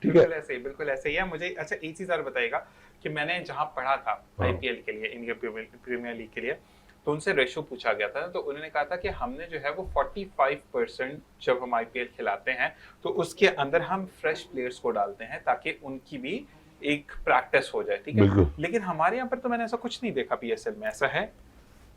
Speaker 2: ठीक है,
Speaker 1: बिल्कुल ऐसे ही है। मुझे अच्छा एक चीज और बताइएगा कि मैंने जहां पढ़ा था आईपीएल के लिए, इंडियन प्रीमियर लीग के लिए, तो उनसे रेशो पूछा गया था, तो उन्होंने कहा था कि हमने जो है वो 45% जब हम आईपीएल खिलाते हैं तो उसके अंदर हम फ्रेश प्लेयर्स को डालते हैं ताकि उनकी भी एक प्रैक्टिस हो जाए, ठीक है। लेकिन हमारे यहाँ पर तो मैंने ऐसा कुछ नहीं देखा पीएसएल में, ऐसा है?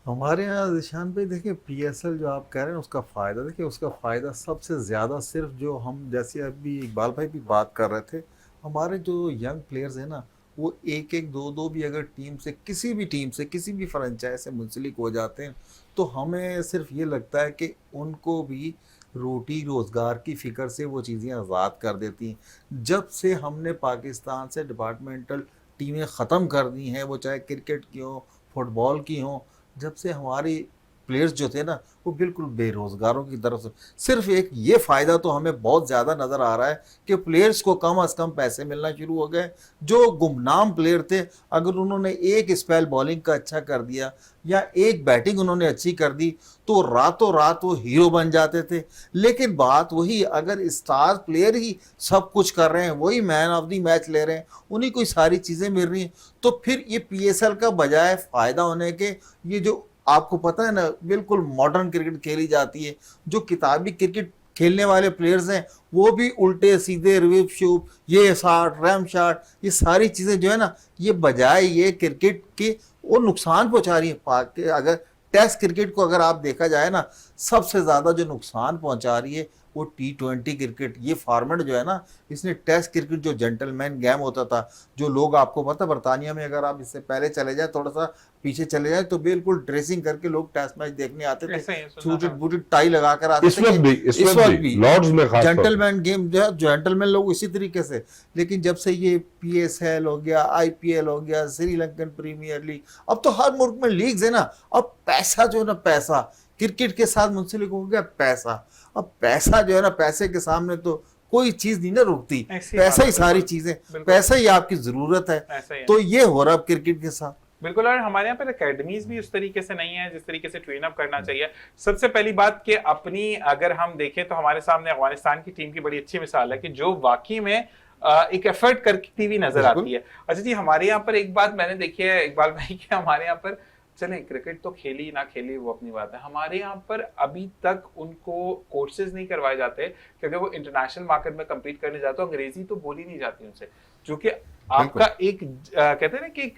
Speaker 3: हमारे यहाँ निशान भाई देखिए, पीएसएल जो आप कह रहे हैं उसका फ़ायदा देखिए, उसका फ़ायदा सबसे ज़्यादा सिर्फ जो हम, जैसे अभी इकबाल भाई भी बात कर रहे थे, हमारे जो यंग प्लेयर्स हैं ना, वो एक एक दो दो भी अगर टीम से, किसी भी टीम से, किसी भी फ्रेंचाइज से मुंसलिक हो जाते हैं, तो हमें सिर्फ ये लगता है कि उनको भी रोटी रोज़गार की फ़िक्र से वो चीज़ें आज़ाद कर देती हैं। जब से हमने पाकिस्तान से डिपार्टमेंटल टीमें ख़त्म कर दी हैं, वो चाहे क्रिकेट की हों, फुटबॉल की हों, जब से हमारी प्लेयर्स जो थे ना वो बिल्कुल बेरोज़गारों की तरफ से, सिर्फ एक ये फ़ायदा तो हमें बहुत ज़्यादा नज़र आ रहा है कि प्लेयर्स को कम अज़ कम पैसे मिलना शुरू हो गए। जो गुमनाम प्लेयर थे, अगर उन्होंने एक स्पेल बॉलिंग का अच्छा कर दिया या एक बैटिंग उन्होंने अच्छी कर दी तो रातों रात वो हीरो बन जाते थे। लेकिन बात वही, अगर स्टार प्लेयर ही सब कुछ कर रहे हैं, वही मैन ऑफ द मैच ले रहे हैं, उन्हीं को सारी चीज़ें मिल रही हैं, तो फिर ये पीएसएल का बजाय फ़ायदा होने के, ये जो आपको पता है ना, बिल्कुल मॉडर्न क्रिकेट खेली जाती है, जो किताबी क्रिकेट खेलने वाले प्लेयर्स हैं वो भी उल्टे सीधे रिव्यू शूप, ये शॉट, रैम शॉट, ये सारी चीज़ें जो है ना, ये बजाय ये क्रिकेट के वो नुकसान पहुंचा रही है। अगर टेस्ट क्रिकेट को अगर आप देखा जाए ना, सबसे ज़्यादा जो नुकसान पहुंचा रही है वो T20 क्रिकेट, ये फॉर्मेट जो है ना, इसने टेस्ट क्रिकेट जो जेंटलमैन गेम होता था, जो लोग, आपको पता बरतानिया में अगर आप इससे पहले चले जाए, थोड़ा सा पीछे चले जाए, तो बिल्कुल ड्रेसिंग करके लोग टेस्ट मैच देखने आते थे,
Speaker 1: ऐसा ही है, सुना
Speaker 3: सूटेड
Speaker 1: था।
Speaker 3: बूटेड टाई लगा कर आते
Speaker 2: इस
Speaker 3: थे।
Speaker 2: वक्त भी, इस वक्त भी लॉर्ड्स में खास तौर पे।
Speaker 3: जेंटलमैन गेम जो है, जेंटलमैन लोग इसी तरीके से। लेकिन जब से ये PSL हो गया, IPL हो गया, श्रीलंकन प्रीमियर लीग, अब तो हर मुल्क में लीग्स है ना, अब पैसा जो है ना, पैसा क्रिकेट के साथ मुंसलिक हो गया पैसा। अब पैसा जो है ना, पैसे के सामने तो कोई चीज नहीं ना रुकती,
Speaker 1: ऐसी
Speaker 3: पैसा
Speaker 1: बात
Speaker 3: ही
Speaker 1: है,
Speaker 3: सारी
Speaker 1: बिल्कुल,
Speaker 3: चीजें,
Speaker 1: बिल्कुल।
Speaker 3: पैसा ही आपकी जरूरत है।
Speaker 1: ऐसा ही है।
Speaker 3: तो ये हो रहा अब क्रिकेट के साथ।
Speaker 1: बिल्कुल, और हमारे यहाँ पर एकेडमीज भी उस तरीके से नहीं है जिस तरीके से ट्रेन अप करना चाहिए। सबसे पहली बात कि अपनी अगर हम देखें तो हमारे सामने अफगानिस्तान की टीम की बड़ी अच्छी मिसाल है कि जो वाकई में एक एफर्ट करती हुई नजर आती है। अच्छा जी, हमारे यहाँ पर एक बात मैंने देखी है इकबाल भाई कि हमारे यहाँ पर, चले क्रिकेट तो खेली ना खेली वो अपनी बात है, हमारे यहाँ पर अभी तक उनको कोर्सेज नहीं करवाए जाते कि अगर वो इंटरनेशनल मार्केट में कम्पीट करने जाते हो अंग्रेजी तो बोली नहीं जाती उनसे, जो कि आपका एक कहते हैं ना कि एक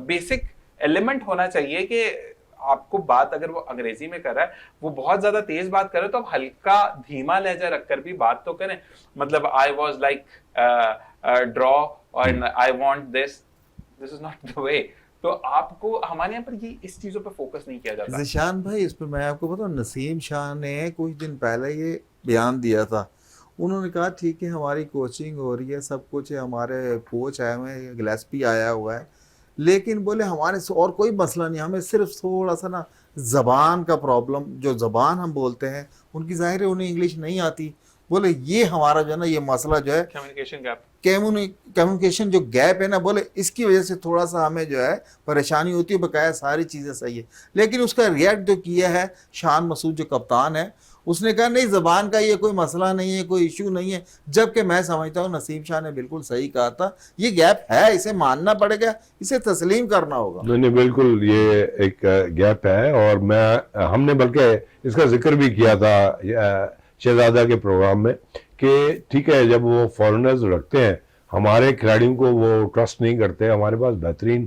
Speaker 1: बेसिक एलिमेंट होना चाहिए कि आपको बात अगर वो अंग्रेजी में कर रहा है, वो बहुत ज्यादा तेज बात कर रहा है तो आप हल्का धीमा लहजा रखकर भी बात तो करें। मतलब आई वॉज लाइक ड्रॉ और I want this is not the way. तो आपको हमारे यहाँ पर ये इस चीजों पर फोकस नहीं किया जाता।
Speaker 3: जिशान भाई, इस पर मैं आपको बताऊं, नसीम शाह ने कुछ दिन पहले ये बयान दिया था। उन्होंने कहा ठीक है, हमारी कोचिंग हो रही है, सब कुछ है, हमारे कोच आए हुए हैं, गिलेस्पी आया हुआ है, लेकिन बोले हमारे से और कोई मसला नहीं, हमें सिर्फ थोड़ा सा ना ज़बान का प्रॉब्लम, जो ज़बान हम बोलते हैं उनकी, ज़ाहिर है उन्हें इंग्लिश नहीं आती, बोले ये हमारा जो है ना, ये मसला जो है
Speaker 1: कम्युनिकेशन गैप,
Speaker 3: कम्युनिकेशन जो गैप है ना, बोले इसकी वजह से थोड़ा सा हमें जो है परेशानी होती है। बकाया सारी चीज़ें सही है, लेकिन उसका रिएक्ट जो किया है शान मसूद जो कप्तान है, उसने कहा नहीं, ज़बान का ये कोई मसला नहीं है, कोई इशू नहीं है। जबकि मैं समझता हूँ नसीम शाह ने बिल्कुल सही कहा था, ये गैप है, इसे मानना पड़ेगा, इसे तस्लीम करना होगा।
Speaker 2: नहीं, बिल्कुल ये एक गैप है, और हमने बल्कि इसका जिक्र भी किया था शहजादा के प्रोग्राम में कि ठीक है, जब वो फॉरेनर्स रखते हैं, हमारे खिलाड़ियों को वो ट्रस्ट नहीं करते। हमारे पास बेहतरीन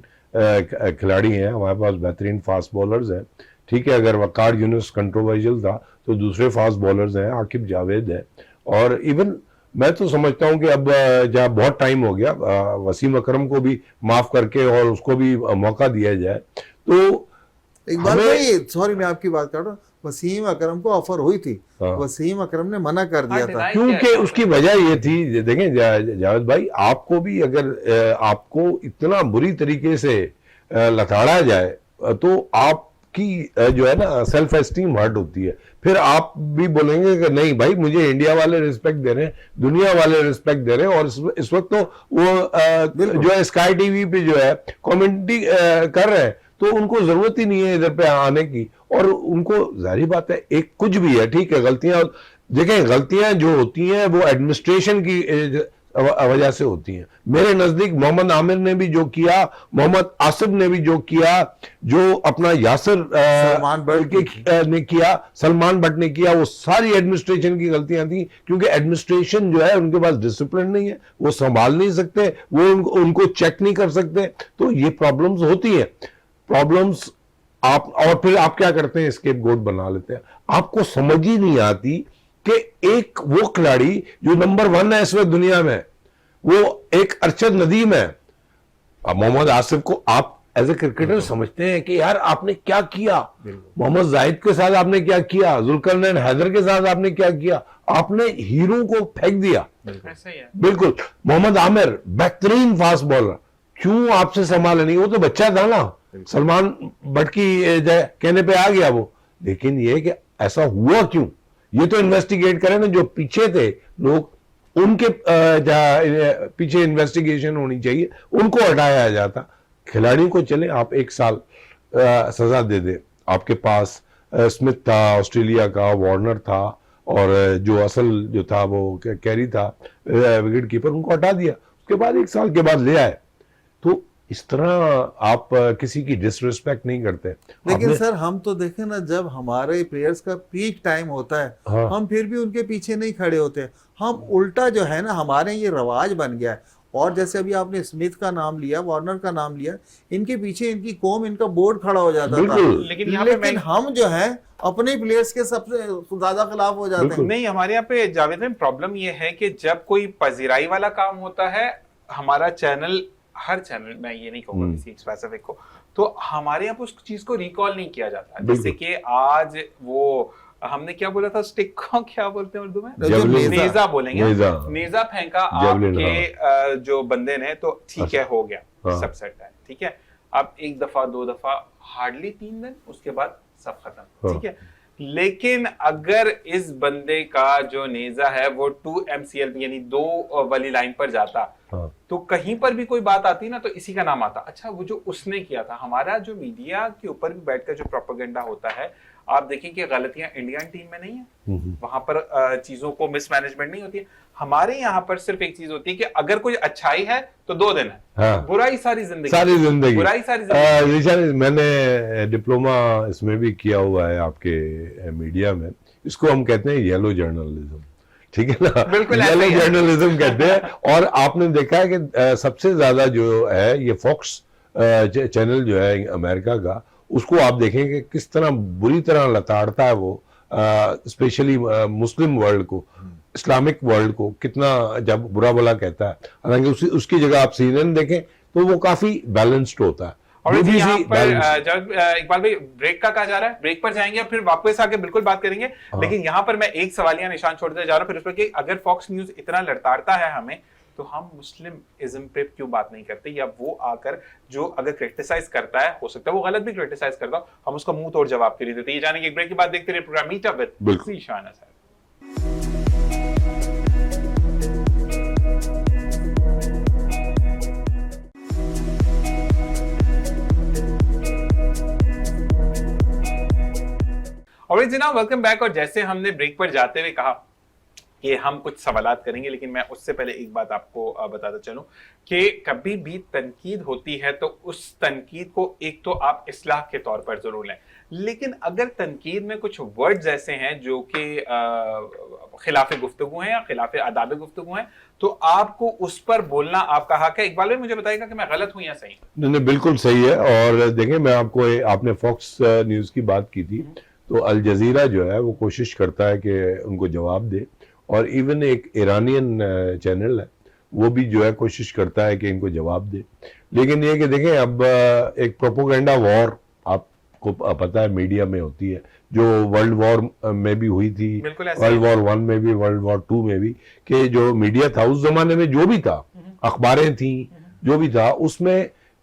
Speaker 2: खिलाड़ी हैं, हमारे पास बेहतरीन फास्ट बॉलर्स हैं। ठीक है, अगर वकार यूनुस कंट्रोवर्शियल था तो दूसरे फास्ट बॉलर्स हैं, आकिब जावेद है, और इवन मैं तो समझता हूं कि अब जहाँ बहुत टाइम हो गया, वसीम अकरम को भी माफ करके और उसको भी मौका दिया जाए। तो
Speaker 3: इकबाल भाई, सॉरी मैं आपकी बात कर रहा हूँ, वसीम अकरम को ऑफर हुई थी, वसीम अकरम ने मना कर दिया था,
Speaker 2: क्योंकि उसकी वजह ये थी, देखें जावेद भाई, आपको भी अगर आपको इतना बुरी तरीके से लताड़ा जाए तो आपकी जो है ना सेल्फ एस्टीम हर्ट होती है। फिर आप भी बोलेंगे कि नहीं भाई, मुझे इंडिया वाले रिस्पेक्ट दे रहे हैं, दुनिया वाले रिस्पेक्ट दे रहे हैं, और इस वक्त तो वो जो है स्काई टीवी पे जो है कमेंट्री कर रहे हैं, तो उनको जरूरत ही नहीं है इधर पे आने की। और उनको जाहिर बात है, एक कुछ भी है, ठीक है, गलतियां देखें, गलतियां जो होती हैं वो एडमिनिस्ट्रेशन की वजह से होती हैं। मेरे नजदीक मोहम्मद आमिर ने भी जो किया, मोहम्मद आसिफ ने भी जो किया, जो अपना यासिर
Speaker 3: सलमान बट
Speaker 2: ने किया, सलमान बट ने किया, वो सारी एडमिनिस्ट्रेशन की गलतियां थी, क्योंकि एडमिनिस्ट्रेशन जो है उनके पास डिसिप्लिन नहीं है, वो संभाल नहीं सकते, वो उनको चेक नहीं कर सकते। तो ये प्रॉब्लम्स होती हैं, प्रॉब्लम्स आप, और फिर आप क्या करते हैं, स्केप गोट बना लेते हैं। आपको समझ ही नहीं आती कि एक वो खिलाड़ी जो नंबर 1 है इस वक्त दुनिया में, वो एक अरशद नदीम है। अब मोहम्मद आसिफ को आप एज ए क्रिकेटर समझते हैं कि यार आपने क्या किया, मोहम्मद जाहिद के साथ आपने क्या किया, जुल्करनैन हैदर के साथ आपने क्या किया, आपने हीरो को फेंक दिया। बिल्कुल, मोहम्मद आमिर बेहतरीन फास्ट बॉलर, क्यों आपसे संभाला नहीं? वो तो बच्चा था ना, सलमान बट की कहने पे आ गया वो। लेकिन ये कि ऐसा हुआ क्यों, ये तो इन्वेस्टिगेट करें ना, जो पीछे थे लोग, उनके पीछे इन्वेस्टिगेशन होनी चाहिए, उनको हटाया जाता। खिलाड़ियों को चले आप 1 साल सजा दे दे, आपके पास स्मिथ था ऑस्ट्रेलिया का, वार्नर था, और जो असल जो था वो कैरी था विकेट कीपर, उनको हटा दिया, उसके बाद 1 साल के बाद ले आए। तो इस तरह आप किसी की डिसरिस्पेक्ट नहीं करते।
Speaker 3: लेकिन सर हम तो देखें ना, जब हमारे प्लेयर्स का पीक टाइम होता है, हाँ, हम फिर भी उनके पीछे नहीं खड़े होते, हम उल्टा जो है ना, हमारे ये रवाज बन गया है। और जैसे अभी आपने स्मिथ का नाम लिया, वार्नर का नाम लिया, इनके पीछे इनकी कौम, इनका बोर्ड खड़ा हो जाता था।
Speaker 2: बिल्कुल।
Speaker 1: लेकिन यहाँ पे
Speaker 3: लेकिन हम जो है अपने प्लेयर्स के सबसे ज्यादा खिलाफ हो जाते हैं।
Speaker 1: नहीं, हमारे यहाँ पे जावेद में प्रॉब्लम ये है कि जब कोई पजीराई वाला काम होता है, हमारा चैनल, हर चैनल, मैं ये नहीं कहूंगा किसी स्पेसिफिक को, तो हमारे यहाँ पे उस चीज को रिकॉल नहीं किया जाता। जैसे कि आज वो हमने क्या बोला था, स्टिक को क्या बोलते हैं उर्दू में, नेजा बोलेंगे, नेजा फेंका आपके जो बंदे ने, तो ठीक है, हो गया, सब सेट है, ठीक है। अब एक दफा, दो दफा, हार्डली 3 दिन, उसके बाद सब खत्म, ठीक है। लेकिन अगर इस बंदे का जो नेजा है वो 2 MCL यानी 2 वाली लाइन पर जाता, तो कहीं पर भी कोई बात आती ना, तो इसी का नाम आता। अच्छा, वो जो उसने किया था, हमारा जो मीडिया के ऊपर भी बैठकर जो प्रोपेगेंडा होता है, आप देखें कि गलतियां इंडियन टीम में नहीं है, वहां पर चीजों को मिसमैनेजमेंट नहीं होती है। हमारे यहाँ पर सिर्फ एक चीज होती है कि अगर कोई अच्छाई है तो 2 दिन है,
Speaker 2: हाँ।
Speaker 1: बुराई सारी जिंदगी, बुराई सारी जिंदगी।
Speaker 2: मैंने डिप्लोमा इसमें भी किया हुआ है आपके मीडिया में, इसको हम कहते हैं येलो जर्नलिज्म, ठीक है ना,
Speaker 1: बिल्कुल
Speaker 2: येलो जर्नलिज्म कहते हैं। और आपने देखा है कि सबसे ज्यादा जो है ये फॉक्स चैनल जो है अमेरिका का, उसको आप देखेंगे किस तरह बुरी तरह लताड़ता है वो, स्पेशली मुस्लिम वर्ल्ड को, इस्लामिक वर्ल्ड को कितना जब बुरा भला कहता है। हालांकि उसकी जगह आप CNN देखें तो वो काफी बैलेंस्ड होता है।
Speaker 1: और यहाँ पर जब इकबाल भाई ब्रेक का कहा जा रहा है, ब्रेक पर जाएंगे, फिर वापस आके बिल्कुल बात करेंगे। लेकिन यहाँ पर मैं एक सवालिया निशान छोड़ते जा रहा हूँ फिर उस पर कि अगर फॉक्स न्यूज इतना लड़ताड़ता है हमें, तो हम मुस्लिम इज्म पे क्यों बात नहीं करते, या वो आकर जो अगर क्रिटिसाइज करता है, हो सकता है वो गलत भी क्रिटिसाइज करता हो, हम उसका मुंह तोड़ जवाब क्यों नहीं देते। ये जानेंगे एक ब्रेक के बाद। देखते रहिए program meet up with Zeeshan Azhar. और जनाब वेलकम बैक। और जैसे हमने ब्रेक पर जाते हुए कहा कि हम कुछ सवालात करेंगे, लेकिन मैं उससे पहले एक बात आपको बताता चलूं कि कभी भी तनकीद होती है तो उस तनकीद को एक तो आप इस्लाह के तौर पर जरूर लें, लेकिन अगर तनकीद में कुछ वर्ड्स ऐसे हैं जो कि खिलाफ गुफ्तगू हैं या खिलाफ आदाब गुफ्तगू हैं, तो आपको उस पर बोलना आपका हक है। इकबाल भाई मुझे बताइएगा कि मैं गलत हूं या सही?
Speaker 2: नहीं, बिल्कुल सही है। और देखें, मैं आपको आपने फॉक्स न्यूज की बात की थी, तो अल जजीरा जो है वो कोशिश करता है कि उनको जवाब दे, और इवन एक ईरानियन चैनल है वो भी जो है कोशिश करता है कि इनको जवाब दे। लेकिन ये कि देखें, अब एक प्रोपोगेंडा वॉर आपको पता है मीडिया में होती है, जो वर्ल्ड वॉर में भी हुई थी, वर्ल्ड वॉर 1 में भी, वर्ल्ड वॉर 2 में भी, कि जो मीडिया था उस जमाने में, जो भी था, अखबारें थी, जो भी था, उसमें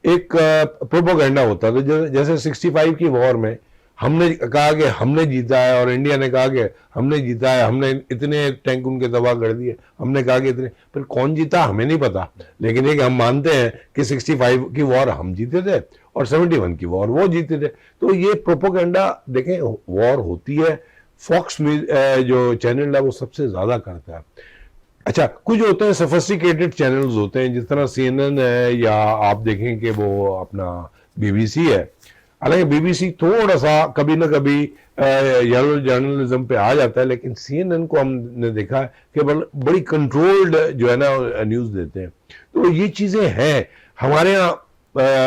Speaker 2: एक प्रोपोगेंडा होता था। जैसे 65 की वॉर में हमने कहा कि हमने जीता है, और इंडिया ने कहा कि हमने जीता है, हमने इतने टैंक उनके तबाह कर दिए, हमने कहा कि इतने, फिर कौन जीता हमें नहीं पता, लेकिन ये कि हम मानते हैं कि 65 की वॉर हम जीते थे और 71 की वॉर वो जीते थे। तो ये प्रोपोगेंडा देखें, वॉर होती है, फॉक्स जो चैनल है वो सबसे ज्यादा करता है। अच्छा, कुछ होते हैं सोफिस्टिकेटेड चैनल्स होते हैं, जिस तरह CNN है, या आप देखें कि वो अपना BBC है। हालांकि BBC थोड़ा सा कभी ना कभी येलो जर्नलिज्म पे आ जाता है, लेकिन CNN को हमने देखा है कि बड़ी कंट्रोल्ड जो है ना न्यूज़ देते हैं। तो ये चीज़ें हैं हमारे यहाँ,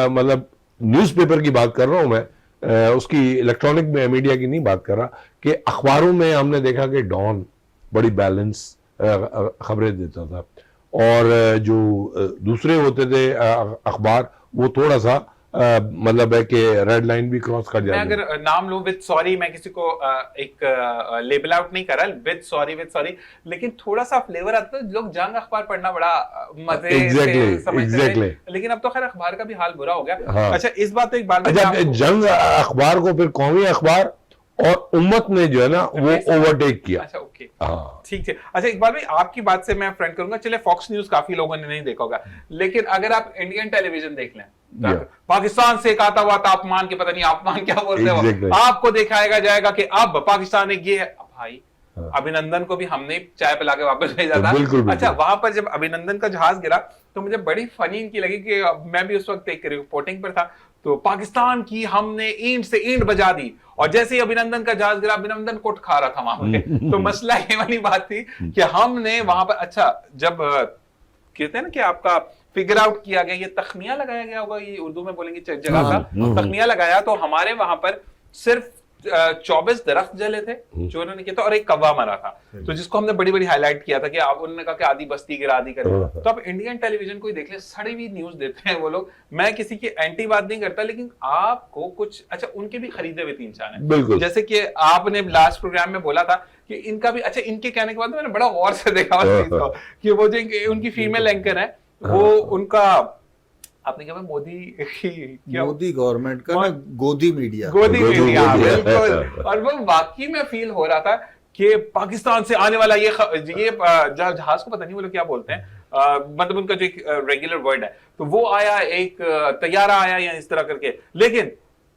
Speaker 2: मतलब न्यूज़पेपर की बात कर रहा हूँ मैं, उसकी इलेक्ट्रॉनिक मीडिया की नहीं बात कर रहा, कि अखबारों में हमने देखा कि डॉन बड़ी बैलेंस खबरें देता था, और जो दूसरे होते थे अखबार, वो थोड़ा सा मतलब है कि रेड लाइन भी क्रॉस कर जाती है।
Speaker 1: मैं अगर नाम लूं, विद सॉरी, मैं किसी को एक लेबल आउट नहीं कर रहा, विद सॉरी, लेकिन थोड़ा सा फ्लेवर आता है। लोग जंग अखबार पढ़ना बड़ा मजे से समझते थे, लेकिन अब तो खैर अखबार का भी हाल बुरा हो गया। हाँ। अच्छा, इस बात तो एक बार
Speaker 2: जंग अखबार को फिर कौमी अखबार और उम्मत ने जो है ना वो ओवरटेक किया।
Speaker 1: अच्छा, ओके, ठीक है। अच्छा इकबाल भाई, आपकी बात से मैं फ्रेंड करूंगा, चले फॉक्स न्यूज काफी लोगों ने नहीं देखा होगा, लेकिन अगर आप इंडियन टेलीविजन देख लें, पाकिस्तान से एक आता हुआ तापमान के, पता नहीं अपमान क्या बोलते हो, आपको दिखाया जाएगा कि अब पाकिस्तान एक ये है। भाई अभिनंदन को भी हमने चाय पिला के वापस भेजा था। अच्छा, वहां पर जब अभिनंदन का जहाज गिरा तो मुझे बड़ी फनी इनकी लगी कि मैं भी उस वक्त एक रिपोर्टिंग पर था, तो पाकिस्तान की हमने ईंट से ईंट बजा दी, और जैसे ही अभिनंदन का जहाज गिरा, अभिनंदन कोट खा रहा था वहां पे। तो मसला ये वाली बात थी कि हमने वहां पर, अच्छा जब कहते हैं ना कि आपका फिगर आउट किया गया, ये तखमिया लगाया गया होगा, ये उर्दू में बोलेंगे जगह का तखमिया लगाया, तो हमारे वहां पर सिर्फ 24 दरख्त जले थे जो उन्होंने किया था और एक कौवा मरा था, तो जिसको हमने बड़ी बड़ी हाईलाइट किया था कि आप, उन्होंने कहा कि आधी बस्ती गिरा दी करे। तो आप इंडियन टेलीविजन को ही देख ले, सड़ी हुई न्यूज देते हैं वो लोग। मैं किसी की एंटी बात नहीं करता, लेकिन आपको कुछ अच्छा, उनके भी खरीदे हुए 3-4 हैं, जैसे कि आपने लास्ट प्रोग्राम में बोला था कि इनका भी अच्छा, इनके कहने के बाद मैंने बड़ा गौर से देखा उस चीज को कि वो जो उनकी फीमेल एंकर है वो उनका, आपने कहा
Speaker 3: मोदी गवर्नमेंट का ना गोदी मीडिया
Speaker 1: बिल्कुल, और वो वाकई में फील हो रहा था कि पाकिस्तान से आने वाला ये जहाज को पता नहीं वो लोग क्या बोलते हैं, मतलब उनका जो एक रेगुलर वर्ड है, तो वो आया, एक तैयारा आया या इस तरह करके, लेकिन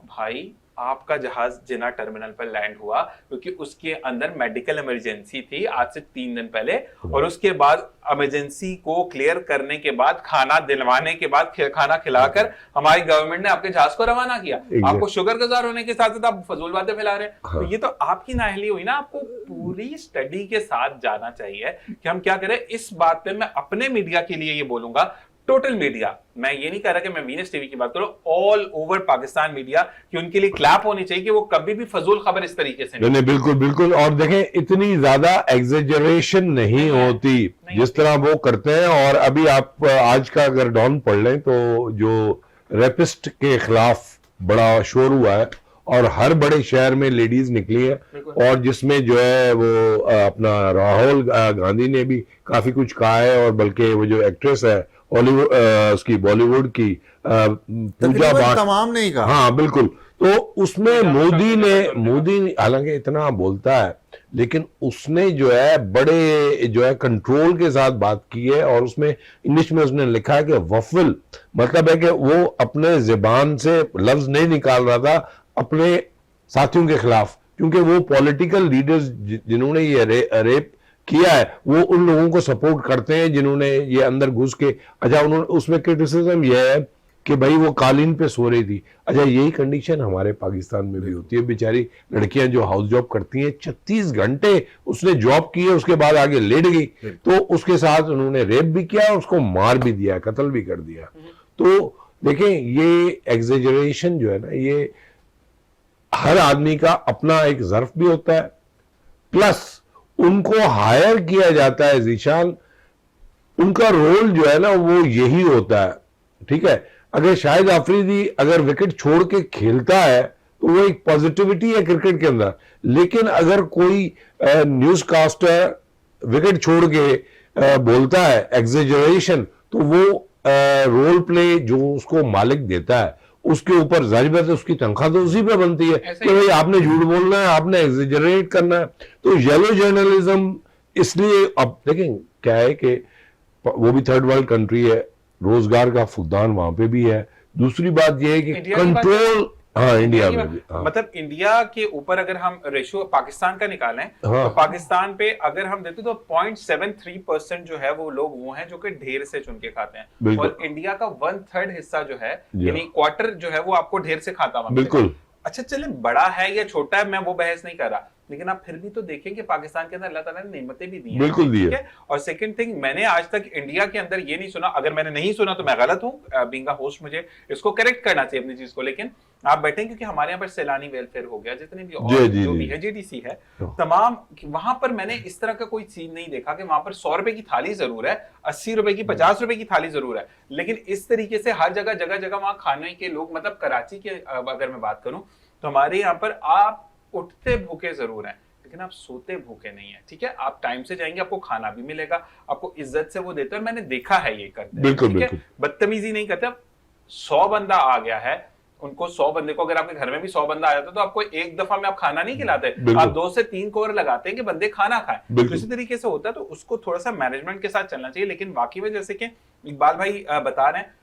Speaker 1: भाई आपका जहाज जिना टर्मिनल पर लैंड हुआ क्योंकि उसके अंदर मेडिकल इमरजेंसी थी आज से 3 दिन पहले, और उसके बाद इमरजेंसी को क्लियर करने के बाद, खाना दिलवाने के बाद, खाना खिलाकर हमारी गवर्नमेंट ने आपके जहाज को रवाना किया। आपको शुगर गुजार होने के साथ साथ आप फजूल बातें फैला रहे हैं। तो ये तो आपकी नाअहली हुई ना, आपको पूरी स्टडी के साथ जाना चाहिए कि हम क्या करें। इस बात पे मैं अपने मीडिया के लिए ये बोलूंगा, टोटल मीडिया, मैं ये नहीं कह रहा कि मैं वीनस टीवी की बात करूं, ऑल ओवर पाकिस्तान मीडिया, कि उनके लिए क्लैप होनी चाहिए कि वो कभी भी फजूल खबर इस तरीके से
Speaker 2: नहीं, बिल्कुल बिल्कुल। और देखें, इतनी ज्यादा एग्जेजरेशन नहीं होती जिस तरह वो करते हैं। और अभी आप आज का अगर डॉन पढ़ लें तो जो रेपिस्ट के खिलाफ बड़ा शोर हुआ है और हर बड़े शहर में लेडीज निकली है, और जिसमें जो है वो अपना राहुल गांधी ने भी काफी कुछ कहा है, और बल्कि वो जो एक्ट्रेस है उसकी बॉलीवुड की पूजा बाग,
Speaker 3: तमाम नहीं कहा।
Speaker 2: हाँ बिल्कुल। तो उसमें मोदी हालांकि इतना बोलता है, लेकिन उसने जो है बड़े जो है कंट्रोल के साथ बात की है, और उसमें इंग्लिश में उसने लिखा है कि वफल, मतलब है कि वो अपने जुबान से लफ्ज नहीं निकाल रहा था अपने साथियों के खिलाफ, क्योंकि वो पॉलिटिकल लीडर्स जिन्होंने ये रेप किया है वो उन लोगों को सपोर्ट करते हैं जिन्होंने ये अंदर घुस के, अच्छा उन्होंने उसमें क्रिटिसिज्म यह है कि भाई वो कालीन पे सो रही थी। अच्छा, यही कंडीशन हमारे पाकिस्तान में भी होती है। बेचारी लड़कियां जो हाउस जॉब करती हैं, 36 घंटे उसने जॉब की है, उसके बाद आगे लेट गई, तो उसके साथ उन्होंने रेप भी किया, उसको मार भी दिया, कत्ल भी कर दिया। तो देखें, ये एग्जेजरेशन जो है ना, ये हर आदमी का अपना एक ज़र्फ भी होता है, प्लस उनको हायर किया जाता है जीशान, उनका रोल जो है ना वो यही होता है। ठीक है, अगर शाहिद आफरीदी अगर विकेट छोड़ के खेलता है तो वो एक पॉजिटिविटी है क्रिकेट के अंदर, लेकिन अगर कोई न्यूज कास्टर विकेट छोड़ के बोलता है एग्जेजरेशन, तो वो रोल प्ले जो उसको मालिक देता है उसके ऊपर जाहिर बात है उसकी तनख्वाह तो उसी पे बनती है कि भाई आपने झूठ बोलना है, आपने एग्जेजरेट करना है। तो येलो जर्नलिज्म, इसलिए अब देखें क्या है कि वो भी थर्ड वर्ल्ड कंट्री है, रोजगार का फुकदान वहां पे भी है। दूसरी बात यह है कि कंट्रोल, हाँ इंडिया में भी, हाँ।
Speaker 1: मतलब इंडिया के ऊपर अगर हम रेशियो पाकिस्तान का निकालें, हाँ, तो पाकिस्तान पे अगर हम देते तो 0.73% जो है वो लोग वो हैं जो कि ढेर से चुन के खाते हैं, और इंडिया का 1/3 हिस्सा जो है, यानी क्वार्टर जो है वो आपको ढेर से खाता हुआ।
Speaker 2: बिल्कुल।
Speaker 1: अच्छा चले, बड़ा है या छोटा है मैं वो बहस नहीं कर रहा, लेकिन आप फिर भी तो देखें कि पाकिस्तान के अंदर अल्लाह ताला ने नेमतें भी दी हैं।
Speaker 2: बिल्कुल दी है।
Speaker 1: और सेकंड थिंग, मैंने आज तक इंडिया के अंदर ये नहीं सुना, अगर मैंने नहीं सुना तो मैं गलत हूँ, बीइंग अ होस्ट मुझे इसको करेक्ट करना चाहिए अपनी चीज को, लेकिन आप बैठे क्योंकि हमारे यहाँ पर सैलानी वेलफेयर हो गया, जितने भी और जो भी है जेडीसी है तमाम, वहां पर मैंने इस तरह का कोई सीन नहीं देखा कि वहां पर 100 रुपए की थाली जरूर है, 80 रुपए की, 50 रुपए की थाली जरूर है, लेकिन इस तरीके से हर जगह जगह जगह वहां खाने के लोग, मतलब कराची के अगर मैं बात करूं तो हमारे यहाँ पर आप उठते भूखे जरूर हैं लेकिन आप सोते भूखे नहीं है। ठीक है, आप टाइम से जाएंगे, आपको खाना भी मिलेगा, आपको इज्जत से वो देते हैं, मैंने देखा है ये करते हैं। ठीक है, बदतमीजी नहीं करते। 100 बंदा आ गया है, उनको 100 बंदे को, अगर आपके घर में भी 100 बंदा आ जाता तो आपको एक दफा में आप खाना नहीं खिलाते, आप 2 से 3 कोर लगाते हैं कि बंदे खाना खाएं। तो इसी तरीके से होता है, तो उसको थोड़ा सा मैनेजमेंट के साथ चलना चाहिए। लेकिन वाकई में जैसे कि इकबाल भाई बता रहे हैं,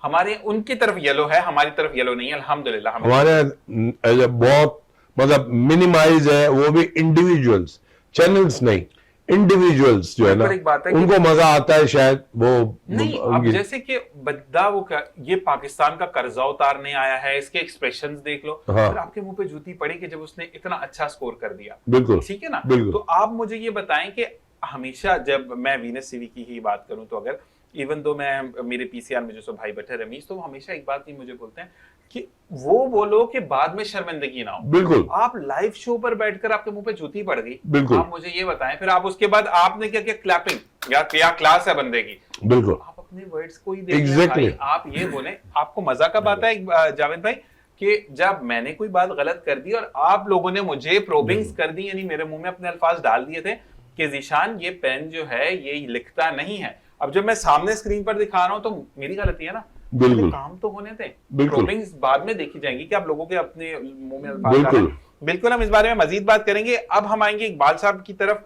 Speaker 1: हमारे उनकी तरफ येलो है, हमारी तरफ येलो नहीं है, अल्हम्दुलिल्लाह।
Speaker 2: हमारे बहुत मतलब मिनिमाइज है, वो भी इंडिविजुअल्स, चैनल्स नहीं, इंडिविजुअल्स जो है ना, उनको मजा आता है शायद वो
Speaker 1: नहीं। अब जैसे कि बद्दा वो ये पाकिस्तान का कर्जा उतारने आया है, इसके एक्सप्रेशंस देख लो, हाँ। फिर आपके मुंह पे जूती पड़ी कि जब उसने इतना अच्छा स्कोर कर दिया।
Speaker 2: बिल्कुल
Speaker 1: ठीक है ना। तो आप मुझे ये बताएं कि हमेशा जब मैं वीनस टीवी की ही बात करूं तो अगर इवन दो मैं मेरे पीसीआर में जो सब भाई बैठे रमीज, तो वो हमेशा एक बात ही मुझे बोलते हैं कि वो बोलो कि बाद में शर्मिंदगी ना हो।
Speaker 2: बिल्कुल।
Speaker 1: आप लाइव शो पर बैठकर आपके मुंह पे जूती पड़ गई,
Speaker 2: बिल्कुल।
Speaker 1: आप मुझे ये बताएं, फिर आप उसके बाद आपने क्या किया, क्लैपिंग या क्या क्लास है बंदे की।
Speaker 2: बिल्कुल।
Speaker 1: आप अपने वर्ड्स को ही देख लें
Speaker 2: Exactly.
Speaker 1: भाई, आप ये बोले। आपको मजा कब आता है जावेद भाई कि जब मैंने कोई बात गलत कर दी और आप लोगों ने मुझे प्रोबिंग्स कर दी, यानी मेरे मुंह में अपने अल्फाज डाल दिए थे कि जीशान ये पेन जो है ये लिखता नहीं है। अब जब मैं सामने स्क्रीन पर दिखा रहा हूं तो मेरी गलती है ना,
Speaker 2: बिल्कुल।
Speaker 1: काम तो होने थे,
Speaker 2: बिल्कुल।
Speaker 1: प्रोबिंग्स बाद में देखी जाएंगी कि आप लोगों के अपने मुंह में अल्फाज
Speaker 2: बिल्कुल।
Speaker 1: डालें। बिल्कुल, हम इस बारे में मजीद बात करेंगे। अब हम आएंगे इकबाल साहब की तरफ,